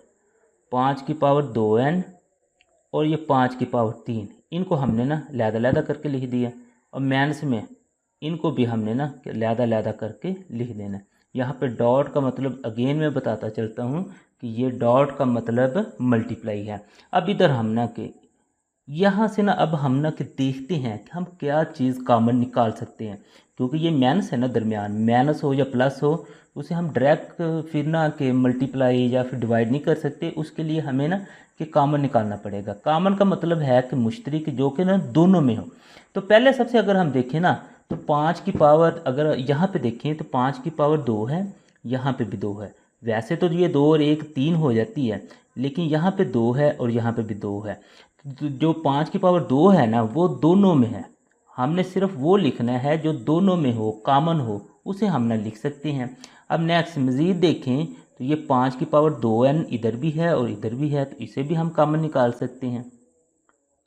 5 की पावर 2n और ये 5 की पावर 3, इनको हमने ना अलहदा करके लिख दिया, और माइनस में इनको भी हमने ना अलहदा करके लिख देना। यहाँ पे डॉट का मतलब अगेन मैं बताता चलता हूँ कि ये डॉट का मतलब मल्टीप्लाई है। अब इधर हम ना कि यहाँ से ना अब हम ना कि देखते हैं कि हम क्या चीज़ कॉमन निकाल सकते हैं, क्योंकि ये माइनस है ना दरमियान, माइनस हो या प्लस हो, उसे हम डायरेक्ट फिर ना कि मल्टीप्लाई या फिर डिवाइड नहीं कर सकते। उसके लिए हमें ना कि कॉमन निकालना पड़ेगा। कॉमन का मतलब है कि मुश्तरक जो कि ना दोनों में हो। तो पहले सबसे अगर हम देखें ना, तो 5 की पावर अगर यहाँ पे देखें तो 5 की पावर 2 है, यहाँ पे भी 2 है। वैसे तो ये 2 और 1 3 हो जाती है, लेकिन यहाँ पे 2 है और यहाँ पे भी 2 है। तो जो 5 की पावर 2 है ना, वो दोनों में है। हमने सिर्फ वो लिखना है जो दोनों में हो, कॉमन हो, उसे हम ना लिख सकते हैं। अब नेक्स्ट मज़ीद देखें तो ये 5 की पावर 2n इधर भी है और इधर भी है, तो इसे भी हम कॉमन निकाल सकते हैं।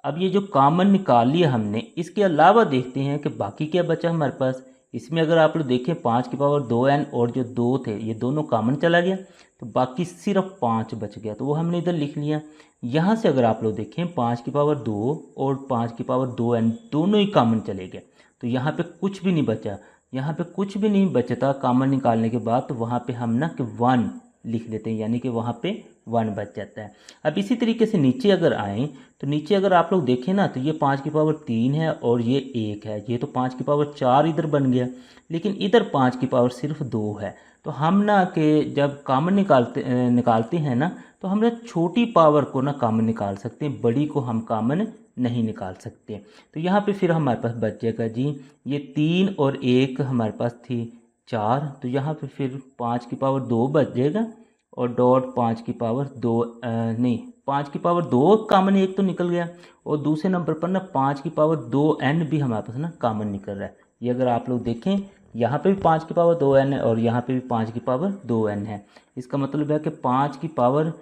अब ये जो कॉमन निकाल लिया हमने, इसके अलावा देखते हैं कि बाकी क्या बचा हमारे पास। इसमें अगर आप लोग देखें 5 की पावर 2n और जो 2 थे, ये दोनों कॉमन चला गया, तो बाकी सिर्फ 5 बच गया, तो वो हमने इधर लिख लिया। यहाँ से अगर आप लोग देखें 5 की पावर 2 और 5 की पावर 2n दोनों ही कॉमन चले गए, तो यहाँ पे कुछ भी नहीं बचा। यहाँ पे कुछ भी नहीं बचता कॉमन निकालने के बाद, तो वहाँ पे हम ना कि 1 लिख देते हैं, यानी कि वहाँ पे 1 बच जाता है। अब इसी तरीके से नीचे अगर आएँ तो नीचे अगर आप लोग देखें ना, तो ये 5 की पावर 3 है और ये 1 है, ये तो 5 की पावर 4 इधर बन गया, लेकिन इधर 5 की पावर सिर्फ 2 है। तो हम ना कि जब कॉमन निकालते हैं ना, तो हम ना छोटी पावर को ना कॉमन निकाल सकते हैं, बड़ी को हम कॉमन नहीं निकाल सकते। तो यहाँ पे फिर हमारे पास बच जाएगा जी, ये 3 और 1 हमारे पास थी 4, तो यहाँ पे फिर 5 की पावर 2 बच जाएगा, और डॉट 5 की पावर 2 नहीं, 5 की पावर 2 कॉमन एक तो निकल गया, और दूसरे नंबर पर ना 5 की पावर 2n भी हमारे पास ना कॉमन निकल रहा है। ये अगर आप लोग देखें, यहाँ पे भी 5 की पावर 2n है और यहाँ पे भी 5 की पावर 2n है। इसका मतलब है कि 5 की पावर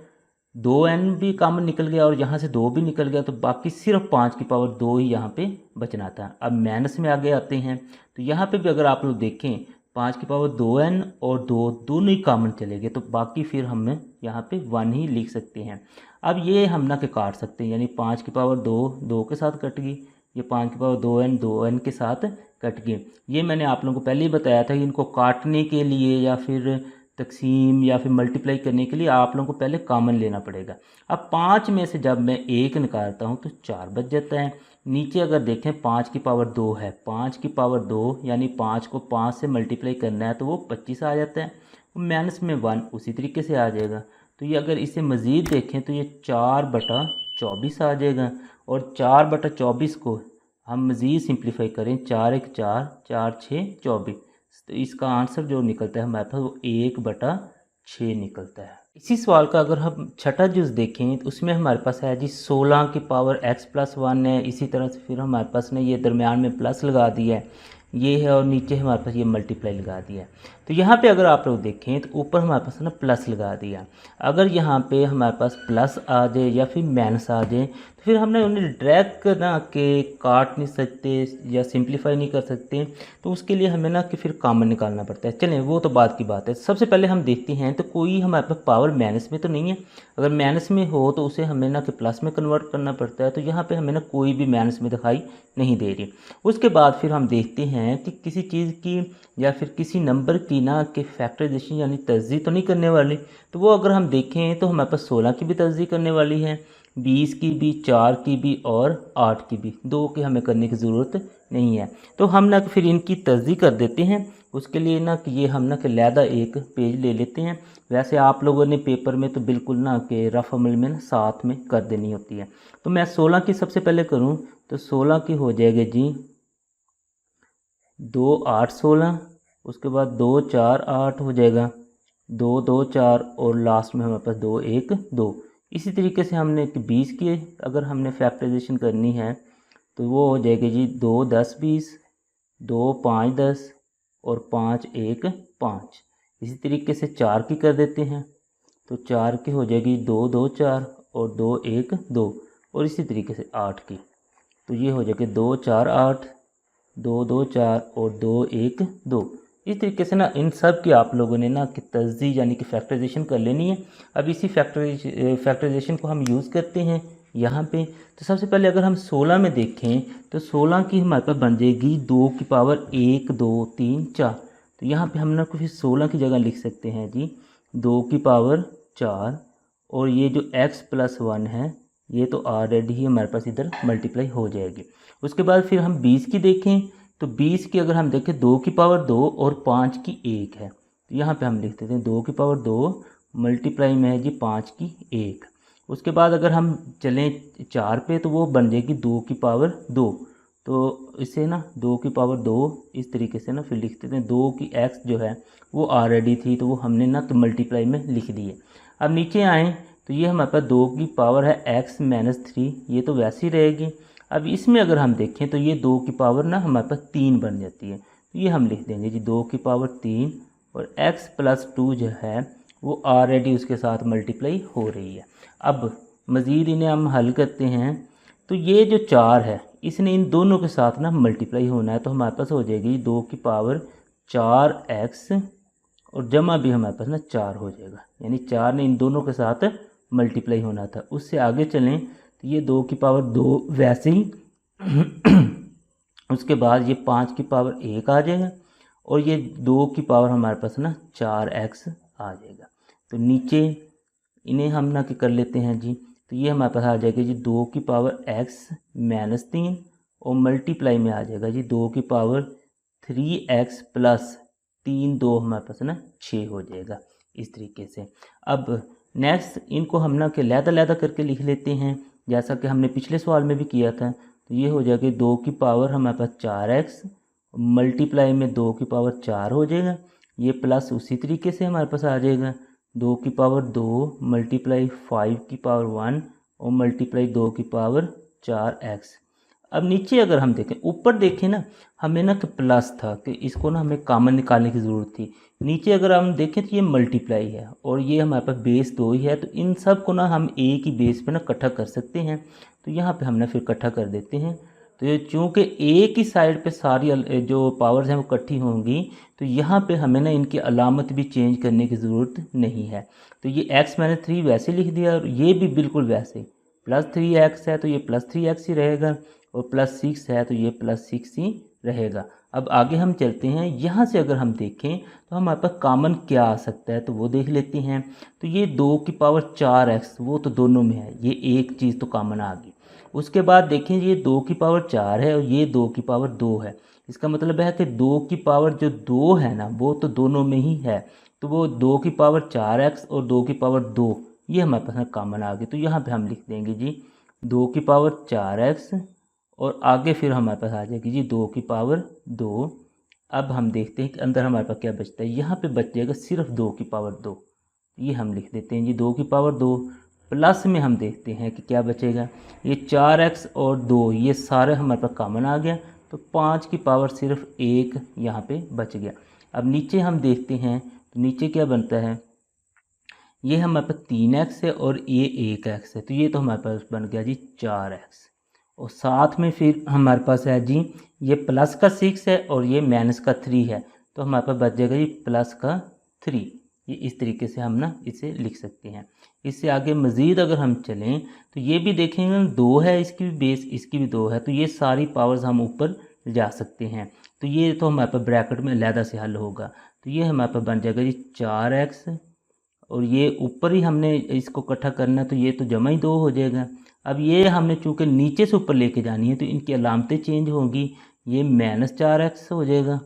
2n भी कॉमन निकल गया और यहाँ से 2 भी निकल गया, तो बाकी सिर्फ 5 की पावर 2 ही यहाँ पे बचना था। अब माइनस में आगे आते हैं, तो यहाँ पे भी अगर आप लोग देखें 5 की पावर 2n और 2 दोनों ही कॉमन चले गए, तो बाकी फिर हमें यहाँ पे 1 ही लिख सकते हैं। अब ये हम ना के काट सकते हैं, यानी 5 की पावर 2 2 के साथ कट गई, ये 5 की पावर 2n 2n के साथ कट गए। ये मैंने आप लोगों को पहले ही बताया था कि इनको काटने के लिए या फिर तकसीम या फिर मल्टीप्लाई करने के लिए आप लोगों को पहले कॉमन लेना पड़ेगा। अब 5 में से जब मैं 1 निकालता हूँ तो 4 बच जाता है। नीचे अगर देखें 5 की पावर 2 है, 5 की पावर 2 यानी 5 को 5 से मल्टीप्लाई करना है तो वो 25 आ जाता है, माइनस में 1 उसी तरीके से आ जाएगा। तो ये अगर इसे मज़ीद देखें तो ये 4/24 आ जाएगा, और 4/24 को हम मज़ीद सिंप्लीफाई करें, 4 1 4 4 6 24, तो इसका आंसर जो निकलता है हमारे पास वो 1/6 निकलता है। इसी सवाल का अगर हम छठा जुज़ देखें तो उसमें हमारे पास है जी 16 की पावर x + 1 है। इसी तरह से फिर हमारे पास ने ये दरमियान में प्लस लगा दिया है, ये है, और नीचे हमारे पास ये मल्टीप्लाई लगा दिया है। तो यहाँ पे अगर आप लोग देखें तो ऊपर हमारे पास ना प्लस लगा दिया। अगर यहाँ पे हमारे पास प्लस आ जाए या फिर माइनस आ जाए तो फिर हमने उन्हें डायरेक्ट ना के काट नहीं सकते या सिंप्लीफाई नहीं कर सकते, तो उसके लिए हमें ना कि फिर कॉमन निकालना पड़ता है। चलें वो तो बात की बात है। सबसे पहले हम देखते हैं तो कोई हमारे पास पावर माइनस में तो नहीं है। अगर माइनस में हो तो उसे हमें ना कि प्लस में कन्वर्ट करना पड़ता है, तो यहाँ पे हमें ना कोई भी माइनस में दिखाई नहीं दे रही। उसके बाद फिर हम देखते हैं कि किसी चीज़ की या फिर किसी नंबर की ना कि फैक्टराइजेशन यानी तज़्ज़ी तो नहीं करने वाली। तो वो अगर हम देखें तो हमारे पास 16 की भी तज़्ज़ी करने वाली है, 20 की भी, 4 की भी और 8 की भी। 2 की हमें करने की ज़रूरत नहीं है। तो हम ना फिर इनकी तज़्ज़ी कर देते हैं। उसके लिए ना कि ये हम ना कि लहदा एक पेज ले लेते हैं। वैसे आप लोगों ने पेपर में तो बिल्कुल ना कि रफ अमल में ना साथ में कर देनी होती है। तो मैं 16 की सबसे पहले करूं तो 16 की हो जाएगी जी 2 8 16, उसके बाद 2 4 8 हो जाएगा, 2 2 4 और लास्ट में हमारे पास 2 1 2। इसी तरीके से हमने 20 की अगर हमने फैक्टराइजेशन करनी है तो वो हो जाएगी जी 2 10 20, 2 5 10 और 5 1 5। इसी तरीके से 4 की कर देते हैं तो 4 की हो जाएगी 2 2 4 और 2 1 2, और इसी तरीके से 8 की तो ये हो जाएगी 2 4 8, 2 2 4 और 2 1 2। इस तरीके से ना इन सब की आप लोगों ने ना कि तज़्ज़ी यानी कि फैक्टराइजेशन कर लेनी है। अब इसी फैक्टराइजेशन को हम यूज़ करते हैं यहाँ पे। तो सबसे पहले अगर हम 16 में देखें तो 16 की हमारे पास बन जाएगी 2 की पावर 1 2 3 4। तो यहाँ पे हम ना फिर 16 की जगह लिख सकते हैं जी 2 की पावर 4, और ये जो x + 1 है ये तो ऑलरेडी ही हमारे पास इधर मल्टीप्लाई हो जाएगी। उसके बाद फिर हम 20 की देखें तो 20 की अगर हम देखें 2 की पावर 2 और 5 की 1 है, तो यहाँ पे हम लिख देते हैं 2 की पावर 2 मल्टीप्लाई में है जी 5 की 1। उसके बाद अगर हम चलें 4 पे तो वो बन जाएगी 2 की पावर 2। तो इसे ना 2 की पावर 2 इस तरीके से ना फिर लिख देते हैं। 2 की x जो है वो ऑलरेडी थी तो वो हमने ना तो मल्टीप्लाई में लिख दी है। अब नीचे आएँ तो ये हमारे पास 2 की पावर है x - 3, ये तो वैसी रहेगी। अब इसमें अगर हम देखें तो ये 2 की पावर ना हमारे पास 3 बन जाती है, तो ये हम लिख देंगे जी 2 की पावर 3, और x + 2 जो है वो ऑलरेडी उसके साथ मल्टीप्लाई हो रही है। अब मज़ीद इन्हें हम हल करते हैं तो ये जो 4 है इसने इन दोनों के साथ ना मल्टीप्लाई होना है, तो हमारे पास हो जाएगी 2 की पावर 4x और जमा भी हमारे पास ना 4 हो जाएगा, यानी 4 ने इन दोनों के साथ मल्टीप्लाई होना था। उससे आगे चलें तो ये 2 की पावर 2 वैसे ही उसके बाद ये 5 की पावर 1 आ जाएगा, और ये 2 की पावर हमारे पास ना 4x आ जाएगा। तो नीचे इन्हें हम ना कर लेते हैं जी, तो ये हमारे पास आ जाएगा जी 2 की पावर x - 3 और मल्टीप्लाई में आ जाएगा जी 2 की पावर 3x + 3 2 हमारे पास ना 6 हो जाएगा इस तरीके से। अब नेक्स्ट इनको हम ना के लहदा करके लिख लेते हैं, जैसा कि हमने पिछले सवाल में भी किया था। तो ये हो जाएगा 2 की पावर हमारे पास 4x मल्टीप्लाई में 2 की पावर 4 हो जाएगा, ये प्लस उसी तरीके से हमारे पास आ जाएगा 2 की पावर 2 मल्टीप्लाई 5 की पावर 1 और मल्टीप्लाई 2 की पावर 4x। अब नीचे अगर हम देखें, ऊपर देखें ना हमें ना कि प्लस था कि इसको ना हमें कॉमन निकालने की ज़रूरत थी। नीचे अगर हम देखें तो ये मल्टीप्लाई है और ये हमारे पास बेस 2 ही है, तो इन सब को ना हम एक ही बेस पे ना इकट्ठा कर सकते हैं। तो यहाँ पे हमने फिर इकट्ठा कर देते हैं। तो ये चूँकि एक ही साइड पे सारी जो पावर्स हैं वो इकट्ठी होंगी, तो यहाँ पे हमें ना इनकी अलामत भी चेंज करने की ज़रूरत नहीं है। तो ये x-3 वैसे लिख दिया और ये भी बिल्कुल वैसे, +3x है तो ये +3x ही रहेगा और +6 है तो ये +6 ही रहेगा। अब आगे हम चलते हैं, यहाँ से अगर हम देखें तो हमारे पास कॉमन क्या आ सकता है तो वो देख लेते हैं। तो ये 2⁴x वो तो दोनों में है, ये एक चीज़ तो कॉमन आ गई। उसके बाद देखें ये 2⁴ है और ये 2⁴ है, इसका मतलब है कि 2 है ना वो तो दोनों में ही है, तो वो 2⁴x और 2⁴ ये हमारे पास कॉमन आ गए। तो यहाँ पे हम लिख देंगे जी 2⁴x और आगे फिर हमारे पास आ जाएगी जी 2⁴ अब हम देखते हैं कि अंदर हमारे पास क्या बचता है। यहाँ पे बच जाएगा सिर्फ 2⁴, ये हम लिख देते हैं जी 2⁴ प्लस में हम देखते हैं कि क्या बचेगा, ये 4x और 2 ये सारे हमारे पास कॉमन आ गया, तो 5 सिर्फ 1 यहाँ पे बच गया। अब नीचे हम देखते हैं तो नीचे क्या बनता है, ये हमारे पास 3x है और ये 1x है, तो ये तो हमारे पास बन गया जी 4x और साथ में फिर हमारे पास है जी ये प्लस का 6 है और ये माइनस का 3 है, तो हमारे पास बच जाएगा जी प्लस का 3। ये इस तरीके से हम ना इसे लिख सकते हैं। इससे आगे मज़ीद अगर हम चलें तो ये भी देखेंगे 2 है, इसकी भी बेस इसकी भी 2 है, तो ये सारी पावर्स हम ऊपर जा सकते हैं। तो ये तो हमारे पास ब्रैकेट में अलहदा से हल होगा, तो ये हमारे पास बन जाएगा जी 4x और ये ऊपर ही हमने इसको इकट्ठा करना है तो ये तो जमा ही 2 हो जाएगा। अब ये हमने चूँकि नीचे से ऊपर लेके जानी है तो इनकी अलामतें चेंज होंगी, ये -4x हो जाएगा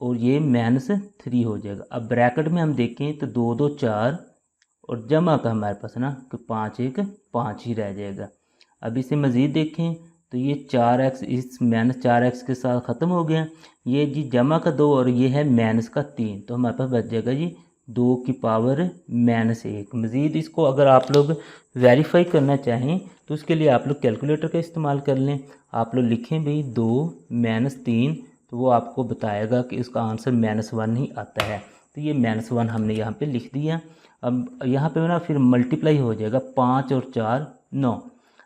और ये -3 हो जाएगा। अब ब्रैकेट में हम देखें तो 2 2 4 और जमा का हमारे पास ना कि 5 1 5 ही रह जाएगा। अब इसे मज़ीद देखें तो ये 4x इस -4x के साथ ख़त्म हो गया, ये जी जमा का 2 और ये है माइनस का 3, तो हमारे पास बच जाएगा जी 2⁻⁻1। मज़ीद इसको अगर आप लोग वेरीफाई करना चाहें तो उसके लिए आप लोग कैलकुलेटर का इस्तेमाल कर लें। आप लोग लिखें भाई 2 - 3, तो वो आपको बताएगा कि इसका आंसर -1 ही आता है। तो ये -1 हमने यहाँ पे लिख दिया। अब यहाँ पे ना फिर मल्टीप्लाई हो जाएगा 5 और 4 9।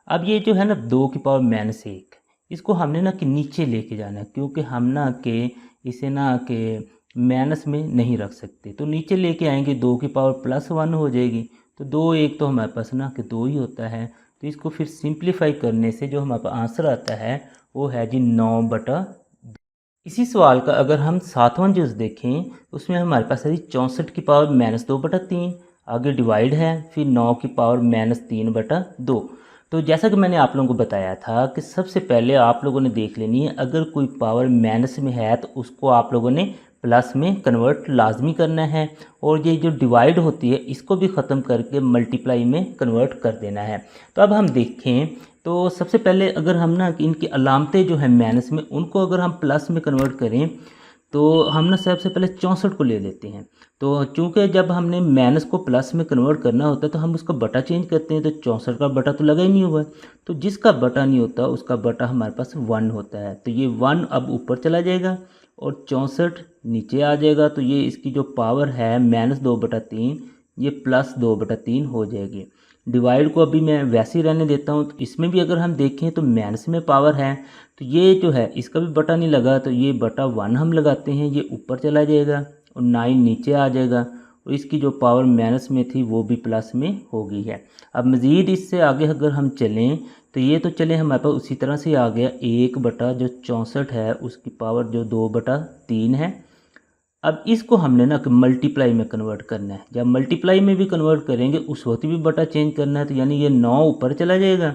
अब ये जो है ना 2⁻⁻1 इसको हमने ना कि नीचे लेके जाना है, क्योंकि हम ना कि इसे ना कि माइनस में नहीं रख सकते, तो नीचे लेके आएंगे 2⁻+1 हो जाएगी, तो 2 1 तो हमारे पास ना कि 2 ही होता है। तो इसको फिर सिंप्लीफाई करने से जो हमारे पास आंसर आता है वो है जी 9/2। इसी सवाल का अगर हम 7वां जुज़ देखें उसमें हमारे पास है जी 64⁻2/3, आगे डिवाइड है, फिर 9⁻3/2। तो जैसा कि मैंने आप लोगों को बताया था कि सबसे पहले आप लोगों ने देख लेनी है, अगर कोई पावर माइनस में है तो उसको आप लोगों ने प्लस में कन्वर्ट लाजमी करना है, और ये जो डिवाइड होती है इसको भी ख़त्म करके मल्टीप्लाई में कन्वर्ट कर देना है। तो अब हम देखें तो सबसे पहले अगर हम ना इनकी अलामतें जो है माइनस में उनको अगर हम प्लस में कन्वर्ट करें तो हम ना सबसे पहले 64 को ले लेते हैं। तो चूँकि जब हमने माइनस को प्लस में कन्वर्ट करना होता है तो हम उसका बटा चेंज करते हैं, तो 64 का बटा तो लगा ही नहीं हुआ है, तो जिसका बटा नहीं होता उसका बटा हमारे पास 1 होता है। तो ये 1 अब ऊपर चला जाएगा और 64 नीचे आ जाएगा, तो ये इसकी जो पावर है -2/3 ये +2/3 हो जाएगी। डिवाइड को अभी मैं वैसे ही रहने देता हूँ। तो इसमें भी अगर हम देखें तो माइनस में पावर है, तो ये जो है इसका भी बटा नहीं लगा, तो ये बटा 1 हम लगाते हैं, ये ऊपर चला जाएगा और 9 नीचे आ जाएगा, और इसकी जो पावर माइनस में थी वो भी प्लस में हो गई है। अब मज़ीद इससे आगे अगर हम चलें तो ये तो चले हमारे पास उसी तरह से आ गया 1/64 है उसकी पावर जो 2/3 है। अब इसको हमने ना कि मल्टीप्लाई में कन्वर्ट करना है, जब मल्टीप्लाई में भी कन्वर्ट करेंगे उस वक्त भी बटा चेंज करना है, तो यानी ये 9 ऊपर चला जाएगा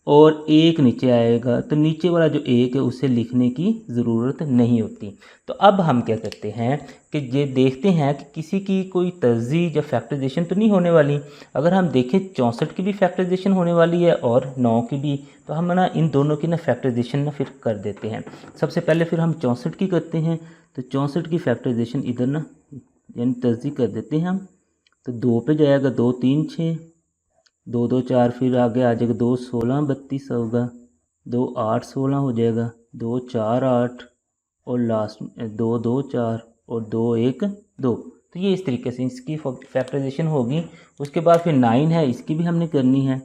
और 1 नीचे आएगा, तो नीचे वाला जो 1 है उसे लिखने की ज़रूरत नहीं होती। तो अब हम क्या करते हैं कि ये देखते हैं कि किसी की कोई तज़ीह या फैक्टराइजेशन तो नहीं होने वाली। अगर हम देखें 64 की भी फैक्टराइजेशन होने वाली है और 9 की भी, तो हम ना इन दोनों की ना फैक्टराइजेशन ना फिर कर देते हैं। सबसे पहले फिर हम 64 की करते हैं, तो 64 की फैक्टराइजेशन इधर ना यानी तज़ीह कर देते हैं हम, तो 2 पे जाएगा 2 3 6, 2 2 4, फिर आगे आ जाएगा 2 16 32 होगा, 2 8 16 हो जाएगा, 2 4 8 और लास्ट में 2 2 4 और 2 1 2। तो ये इस तरीके से इसकी फैक्टराइजेशन होगी। उसके बाद फिर 9 है, इसकी भी हमने करनी है,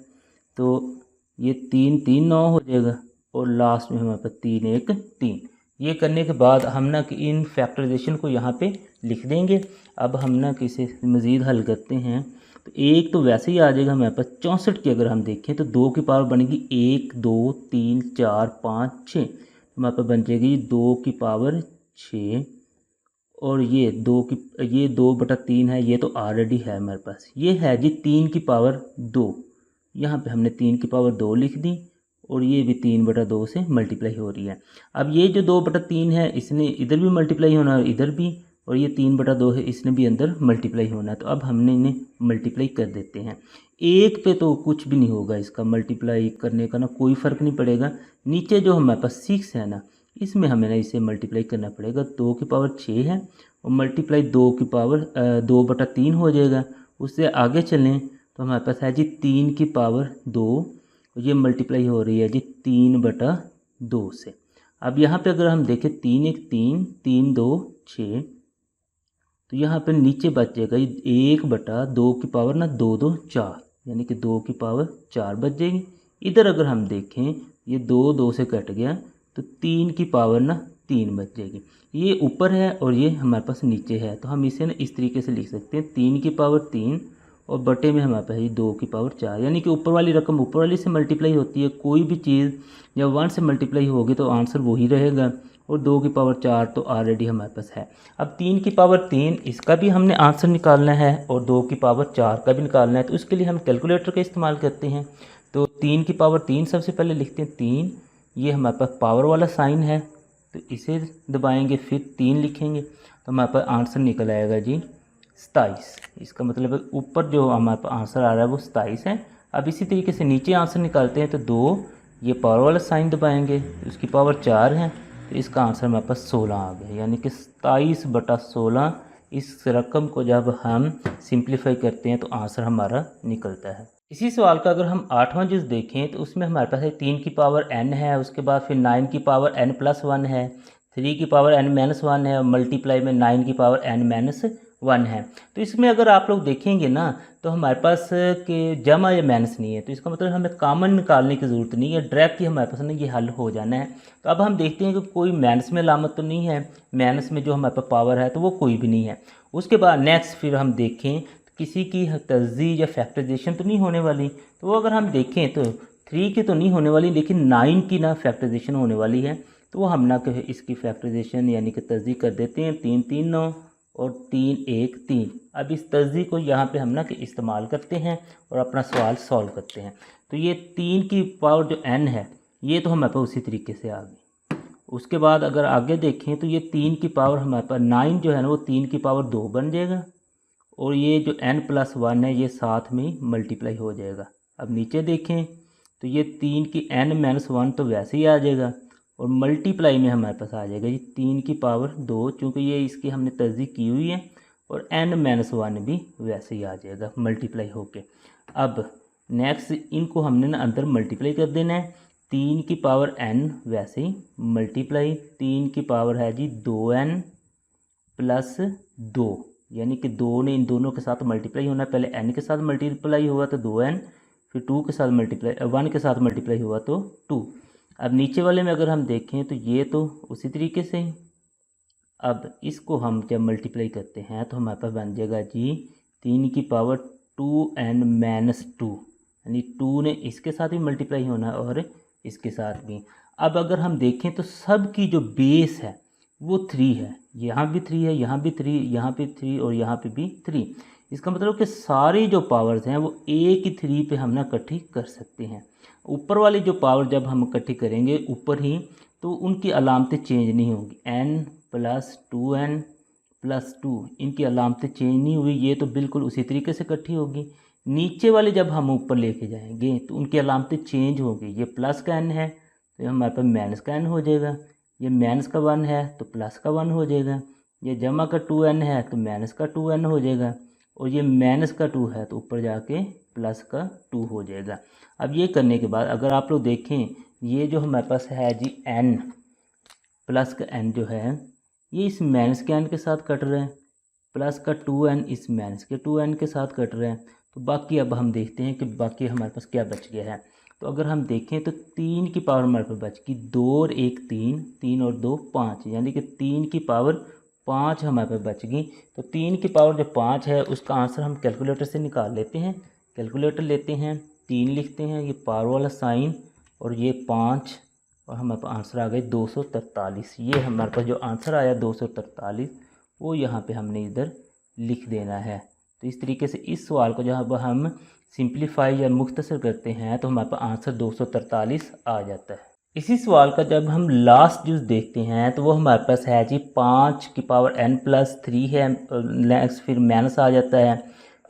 तो ये 3 3 9 हो जाएगा और लास्ट में हमारे पास 3 1 3। ये करने के बाद हम ना कि इन फैक्टराइजेशन को यहाँ पे लिख देंगे। अब हम ना कि इसे मज़ीद हल करते हैं। तो एक तो वैसे ही आ जाएगा हमारे पास 64 की अगर हम देखें तो 2 की पावर बनेगी 1 2 3 4 5 6। हमारे पास बन जाएगी 2 की पावर 6 और ये 2/3 है, ये तो ऑलरेडी है हमारे पास। ये है जी 3 की पावर 2। यहाँ पे हमने 3 की पावर 2 लिख दी और ये भी 3/2 से मल्टीप्लाई हो रही है। अब ये जो 2/3 है इसने इधर भी मल्टीप्लाई होना है इधर भी, और ये 3/2 है इसने भी अंदर मल्टीप्लाई होना है। तो अब हमने इन्हें मल्टीप्लाई कर देते हैं। एक पे तो कुछ भी नहीं होगा, इसका मल्टीप्लाई करने का ना कोई फ़र्क नहीं पड़ेगा। नीचे जो हमारे पास 6 है ना, इसमें हमें ना इसे मल्टीप्लाई करना पड़ेगा। 2 की पावर 6 है और मल्टीप्लाई 2 की पावर 2/3 हो जाएगा। उससे आगे चलें तो हमारे पास है जी 3 की पावर 2, ये मल्टीप्लाई हो रही है जी 3/2 से। अब यहाँ पे अगर हम देखें 3 1 3 3 2 6, तो यहाँ पे नीचे बच जाएगा ये 1/2 की पावर ना 2 2 4, यानी कि 2 की पावर 4 बच जाएगी। इधर अगर हम देखें ये 2 2 से कट गया तो 3 की पावर ना 3 बच जाएगी। ये ऊपर है और ये हमारे पास नीचे है, तो हम इसे ना इस तरीके से लिख सकते हैं 3 की पावर 3 और बटे में हमारे पास 2 की पावर 4, यानी कि ऊपर वाली रकम ऊपर वाली से मल्टीप्लाई होती है। कोई भी चीज़ जब 1 से मल्टीप्लाई होगी तो आंसर वही रहेगा, और 2 की पावर 4 तो ऑलरेडी हमारे पास है। अब 3 की पावर 3 इसका भी हमने आंसर निकालना है और 2 की पावर 4 का भी निकालना है, तो उसके लिए हम कैलकुलेटर का इस्तेमाल करते हैं। तो 3 की पावर 3 सबसे पहले लिखते हैं 3, ये हमारे पास पावर वाला साइन है तो इसे दबाएंगे, फिर 3 लिखेंगे तो हमारे पास आंसर निकल आएगा जी 27। इसका मतलब है ऊपर जो हमारे पास आंसर आ रहा है वो 27 है। अब इसी तरीके से नीचे आंसर निकालते हैं तो 2, ये पावर वाला साइन दबाएंगे, उसकी पावर 4 है तो इसका आंसर हमारे पास 16 आ गया, यानी कि 27/16। इस रकम को जब हम सिंप्लीफाई करते हैं तो आंसर हमारा निकलता है। इसी सवाल का अगर हम 8वां जुज़ देखें तो उसमें हमारे पास 3 की पावर n है, उसके बाद फिर 9 की पावर n+1 है, 3 की पावर n-1 है और मल्टीप्लाई में 9 की पावर n-1 है। तो इसमें अगर आप लोग देखेंगे ना तो हमारे पास के जमा या माइनस नहीं है, तो इसका मतलब हमें कॉमन निकालने की ज़रूरत नहीं है, डायरेक्ट ही हमारे पास ना ये हल हो जाना है। तो अब हम देखते हैं कि कोई माइनस में अलामत तो नहीं है, माइनस में जो हमारे पास पावर है तो वो कोई भी नहीं है। उसके बाद नेक्स्ट फिर हम देखें किसी की तज़ीह या फैक्टराइजेशन तो नहीं होने वाली, तो वो अगर हम देखें तो 3 की तो नहीं होने वाली, लेकिन 9 की ना फैक्टराइजेशन होने वाली है। तो वो हम ना इसकी फैक्टराइजेशन यानी कि तज़ीह कर देते हैं, 3 3 9 और 3 1 3। अब इस तज़ीह को यहाँ पे हम ना कि इस्तेमाल करते हैं और अपना सवाल सॉल्व करते हैं। तो ये 3 की पावर जो n है ये तो हमारे पास उसी तरीके से आ गई। उसके बाद अगर आगे देखें तो ये 3 की पावर हमारे पास 9 जो है ना वो 3 की पावर 2 बन जाएगा, और ये जो n+1 है ये साथ में मल्टीप्लाई हो जाएगा। अब नीचे देखें तो ये 3 की n-1 तो वैसे ही आ जाएगा, और मल्टीप्लाई में हमारे पास आ जाएगा ये 3 की पावर 2, चूँकि ये इसकी हमने तज़दीक की हुई है, और n-1 भी वैसे ही आ जाएगा मल्टीप्लाई होके। अब नेक्स्ट इनको हमने ना अंदर मल्टीप्लाई कर देना है। 3 की पावर n वैसे ही मल्टीप्लाई, 3 की पावर है जी 2n + 2, यानी कि 2 ने इन दोनों के साथ मल्टीप्लाई होना है। पहले n के साथ मल्टीप्लाई हुआ तो 2n, फिर 2 के साथ मल्टीप्लाई 1 के साथ मल्टीप्लाई हुआ तो 2। अब नीचे वाले में अगर हम देखें तो ये तो उसी तरीके से ही। अब इसको हम जब मल्टीप्लाई करते हैं तो हमारे पास बन जाएगा जी 3 की पावर 2n-2, यानी 2 ने इसके साथ भी मल्टीप्लाई होना है और इसके साथ भी। अब अगर हम देखें तो सब की जो बेस है वो 3 है, यहाँ भी 3 है, यहाँ भी 3, यहाँ पे 3 और यहाँ पे भी 3। इसका मतलब कि सारी जो पावर्स हैं वो एक ही 3 पे हम ना इकट्ठी कर सकते हैं। ऊपर वाली जो पावर जब हम इकट्ठी करेंगे ऊपर ही, तो उनकी अलामतें चेंज नहीं होंगी। n+2n+2 इनकी अलामतें चेंज नहीं हुई, ये तो बिल्कुल उसी तरीके से इकट्ठी होगी। नीचे वाले जब हम ऊपर लेके जाएंगे तो उनकी अलामतें चेंज होगी। ये प्लस का n है तो हमारे पास माइनस का n हो जाएगा, ये माइनस का 1 है तो प्लस का 1 हो जाएगा, ये जमा का 2n है तो माइनस का 2n हो जाएगा, और ये माइनस का 2 है तो ऊपर जाके प्लस का 2 हो जाएगा। अब ये करने के बाद अगर आप लोग देखें ये जो हमारे पास है जी n प्लस का n जो है ये इस माइनस के n के साथ कट रहे हैं, प्लस का 2n इस माइनस के 2n के साथ कट रहे हैं। तो बाकी अब हम देखते हैं कि बाकी हमारे पास क्या बच गया है। तो अगर हम देखें तो 3 की पावर हमारे पास बच गई 2 और 1 3, 3 और 2 5, यानी कि 3 की पावर 5 हमारे पास बच गई। तो 3 की पावर जो 5 है उसका आंसर हम कैलकुलेटर से निकाल लेते हैं। कैलकुलेटर लेते हैं, 3 लिखते हैं, ये पावर वाला साइन और ये 5, और हमारे पास आंसर आ गए 243। ये हमारे पास जो आंसर आया 243 वो यहाँ पे हमने इधर लिख देना है। तो इस तरीके से इस सवाल को जब हम सिंप्लीफाई या मुख्तसर करते हैं तो हमारे पास आंसर 243 आ जाता है। इसी सवाल का जब हम लास्ट यूज़ देखते हैं तो वो हमारे पास है जी 5 की पावर n+3 है, नेक्स्ट फिर माइनस आ जाता है,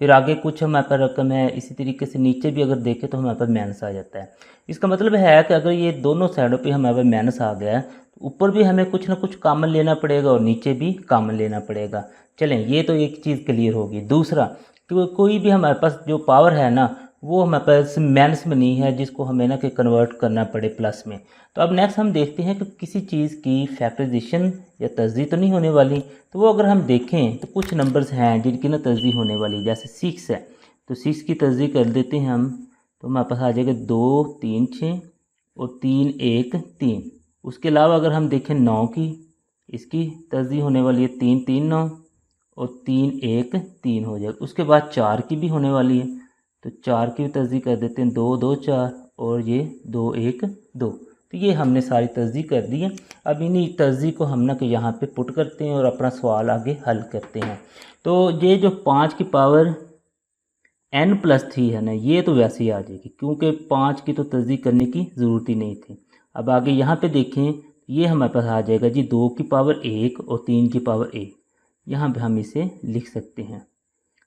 फिर आगे कुछ हमारे पास रकम है, इसी तरीके से नीचे भी अगर देखें तो हमारे पास माइनस आ जाता है। इसका मतलब है कि अगर ये दोनों साइडों पे हमारे पास माइनस आ गया तो ऊपर भी हमें कुछ ना कुछ कॉमन लेना पड़ेगा और नीचे भी कॉमन लेना पड़ेगा। चलें, ये तो एक चीज़ क्लियर होगी। दूसरा कि कोई भी हमारे पास जो पावर है ना वो हमारे पास माइनस में नहीं है जिसको हमें ना कि कन्वर्ट करना पड़े प्लस में। तो अब नेक्स्ट हम देखते हैं कि किसी चीज़ की फैक्टराइजेशन या तस्दीद तो नहीं होने वाली। तो वो अगर हम देखें तो कुछ नंबर्स हैं जिनकी ना तस्दीद होने वाली, जैसे 6 है तो 6 की तस्दीद कर देते हैं हम, तो हमारे पास आ जाएगा 2 3 6 और 3 1 3। उसके अलावा अगर हम देखें 9 की, इसकी तस्दीद होने वाली है 3 3 9 और 3 1 3 हो जाएगा। उसके बाद 4 की भी होने वाली है तो 4 की भी तस्दीद कर देते हैं 2 2 4 और ये 2 1 2। तो ये हमने सारी तस्दीद कर दी है। अब इन्हीं तस्दीद को हम ना कि यहाँ पे पुट करते हैं और अपना सवाल आगे हल करते हैं। तो ये जो 5 की पावर n+3 है ना, ये तो वैसे ही आ जाएगी क्योंकि 5 की तो तस्दीद करने की ज़रूरत ही नहीं थी। अब आगे यहाँ पे देखें, ये हमारे पास आ जाएगा जी 2 की पावर 1 और 3 की पावर 1। यहाँ पे हम इसे लिख सकते हैं।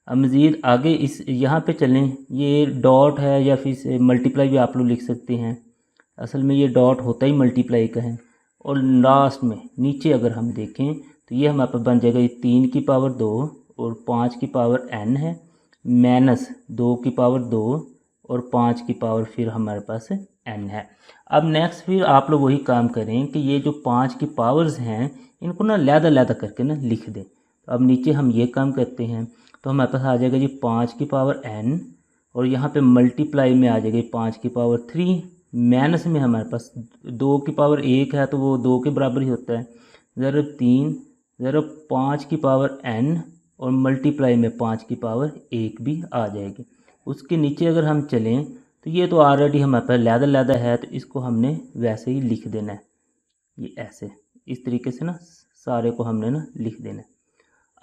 अब मज़ीद आगे इस यहाँ पे चलें, ये डॉट है या फिर से मल्टीप्लाई भी आप लोग लिख सकते हैं। असल में ये डॉट होता ही मल्टीप्लाई का है। और लास्ट में नीचे अगर हम देखें तो ये हमारे पास बन जाएगा ये 3 की पावर 2 और 5 की पावर n है, माइनस 2 की पावर 2 और 5 की पावर फिर हमारे पास n है। अब नेक्स्ट फिर आप लोग वही काम करें कि ये जो 5 की पावर्स हैं इनको ना लहदा करके ना लिख दें। तो अब नीचे हम ये काम करते हैं तो हमारे पास आ जाएगा जी 5 की पावर n और यहाँ पे मल्टीप्लाई में आ जाएगी 5 की पावर 3, माइनस में हमारे पास 2 की पावर 1 है तो वो 2 के बराबर ही होता है, ज़रूर 3 ज़रूर 5 की पावर n और मल्टीप्लाई में 5 की पावर 1 भी आ जाएगी। उसके नीचे अगर हम चलें तो ये तो ऑलरेडी हमारे पास लहदा है तो इसको हमने वैसे ही लिख देना है, ये ऐसे इस तरीके से ना सारे को हमने ना लिख देना है।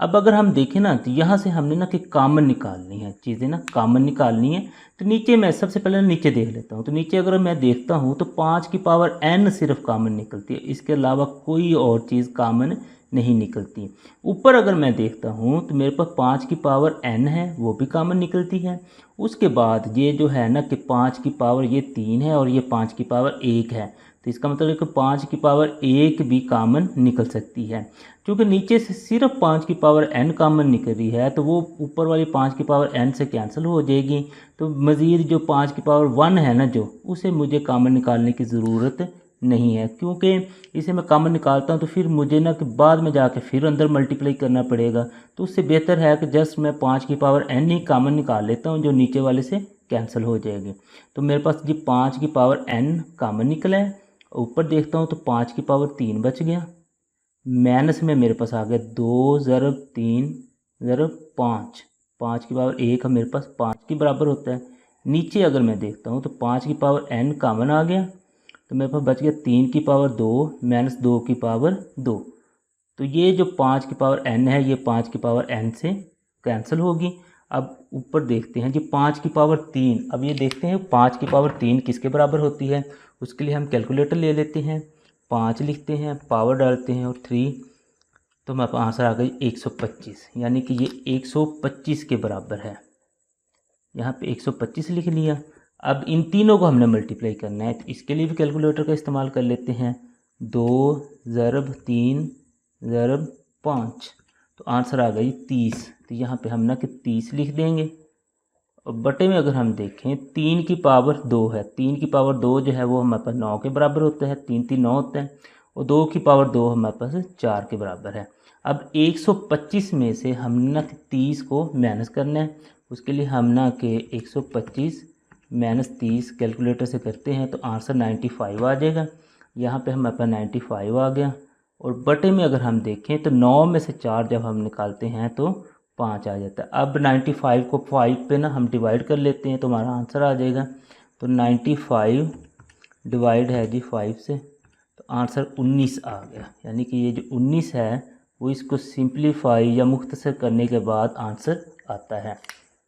अब अगर हम देखें ना तो यहाँ से हमने ना कि कॉमन निकालनी है, चीज़ें ना कॉमन निकालनी है। तो नीचे मैं सबसे पहले नीचे देख लेता हूँ। तो नीचे अगर मैं देखता हूँ तो 5 की पावर n सिर्फ कॉमन निकलती है, इसके अलावा कोई और चीज़ कॉमन नहीं निकलती। ऊपर अगर मैं देखता हूँ तो मेरे पास 5 की पावर n है वो भी कॉमन निकलती है। उसके बाद ये जो है ना कि 5 की पावर ये 3 है और ये 5 की पावर 1 है, तो इसका मतलब है कि 5 की पावर 1 भी कॉमन निकल सकती है। क्योंकि नीचे से सिर्फ 5 की पावर n कॉमन निकल रही है तो वो ऊपर वाली 5 की पावर n से कैंसिल हो जाएगी। तो मज़ीद जो 5 की पावर 1 है ना जो उसे मुझे कॉमन निकालने की ज़रूरत नहीं है, क्योंकि इसे मैं कॉमन निकालता हूँ तो फिर मुझे ना कि बाद में जाके फिर अंदर मल्टीप्लाई करना पड़ेगा। तो उससे बेहतर है कि जस्ट मैं 5 की पावर n ही कॉमन निकाल लेता हूँ जो नीचे वाले से कैंसिल हो जाएगी। तो मेरे पास ये 5 की पावर n कॉमन निकला है। ऊपर देखता हूँ तो 5 की पावर 3 बच गया, माइनस में मेरे पास आ गया 2 ज़रब 3 ज़रब 5, 5 की पावर 1 मेरे पास 5 के बराबर होता है। नीचे अगर मैं देखता हूँ तो 5 की पावर n कॉमन आ गया तो मेरे पास बच गया 3 की पावर 2 माइनस 2 की पावर 2। तो ये जो 5 की पावर n है ये 5 की पावर n से कैंसिल होगी। अब ऊपर देखते हैं जी 5 की पावर 3। अब ये देखते हैं 5 की पावर 3 किसके बराबर होती है। उसके लिए हम कैलकुलेटर ले लेते हैं, 5 लिखते हैं, पावर डालते हैं और 3, तो हमारे पास आंसर आ गई 125, यानी कि ये 125 के बराबर है। यहाँ पे 125 लिख लिया। अब इन तीनों को हमने मल्टीप्लाई करना है तो इसके लिए भी कैलकुलेटर का इस्तेमाल कर लेते हैं। 2 ज़रब 3 ज़रब 5, तो आंसर आ गई 30। तो यहाँ पे हम ना कि 30 लिख देंगे। और बटे में अगर हम देखें 3 की पावर 2 है, 3 की पावर 2 जो है वो हमारे पास 9 के बराबर होता है, 3 3 9 होता है, और 2 की पावर 2 हमारे पास 4 के बराबर है। अब 125 में से हम ना 30 को माइनस करना है। उसके लिए हम ना कि 125 -30 कैलकुलेटर से करते हैं तो आंसर 95 आ जाएगा। यहाँ पे हमारे पास 95 आ गया। और बटे में अगर हम देखें तो 9 में से 4 जब हम निकालते हैं तो 5 आ जाता है। अब 95 को 5 पे ना हम डिवाइड कर लेते हैं तो हमारा आंसर आ जाएगा। तो 95 डिवाइड है जी 5 से, तो आंसर 19 आ गया। यानी कि ये जो 19 है वो इसको सिंप्लीफाई या मुख्तसर करने के बाद आंसर आता है।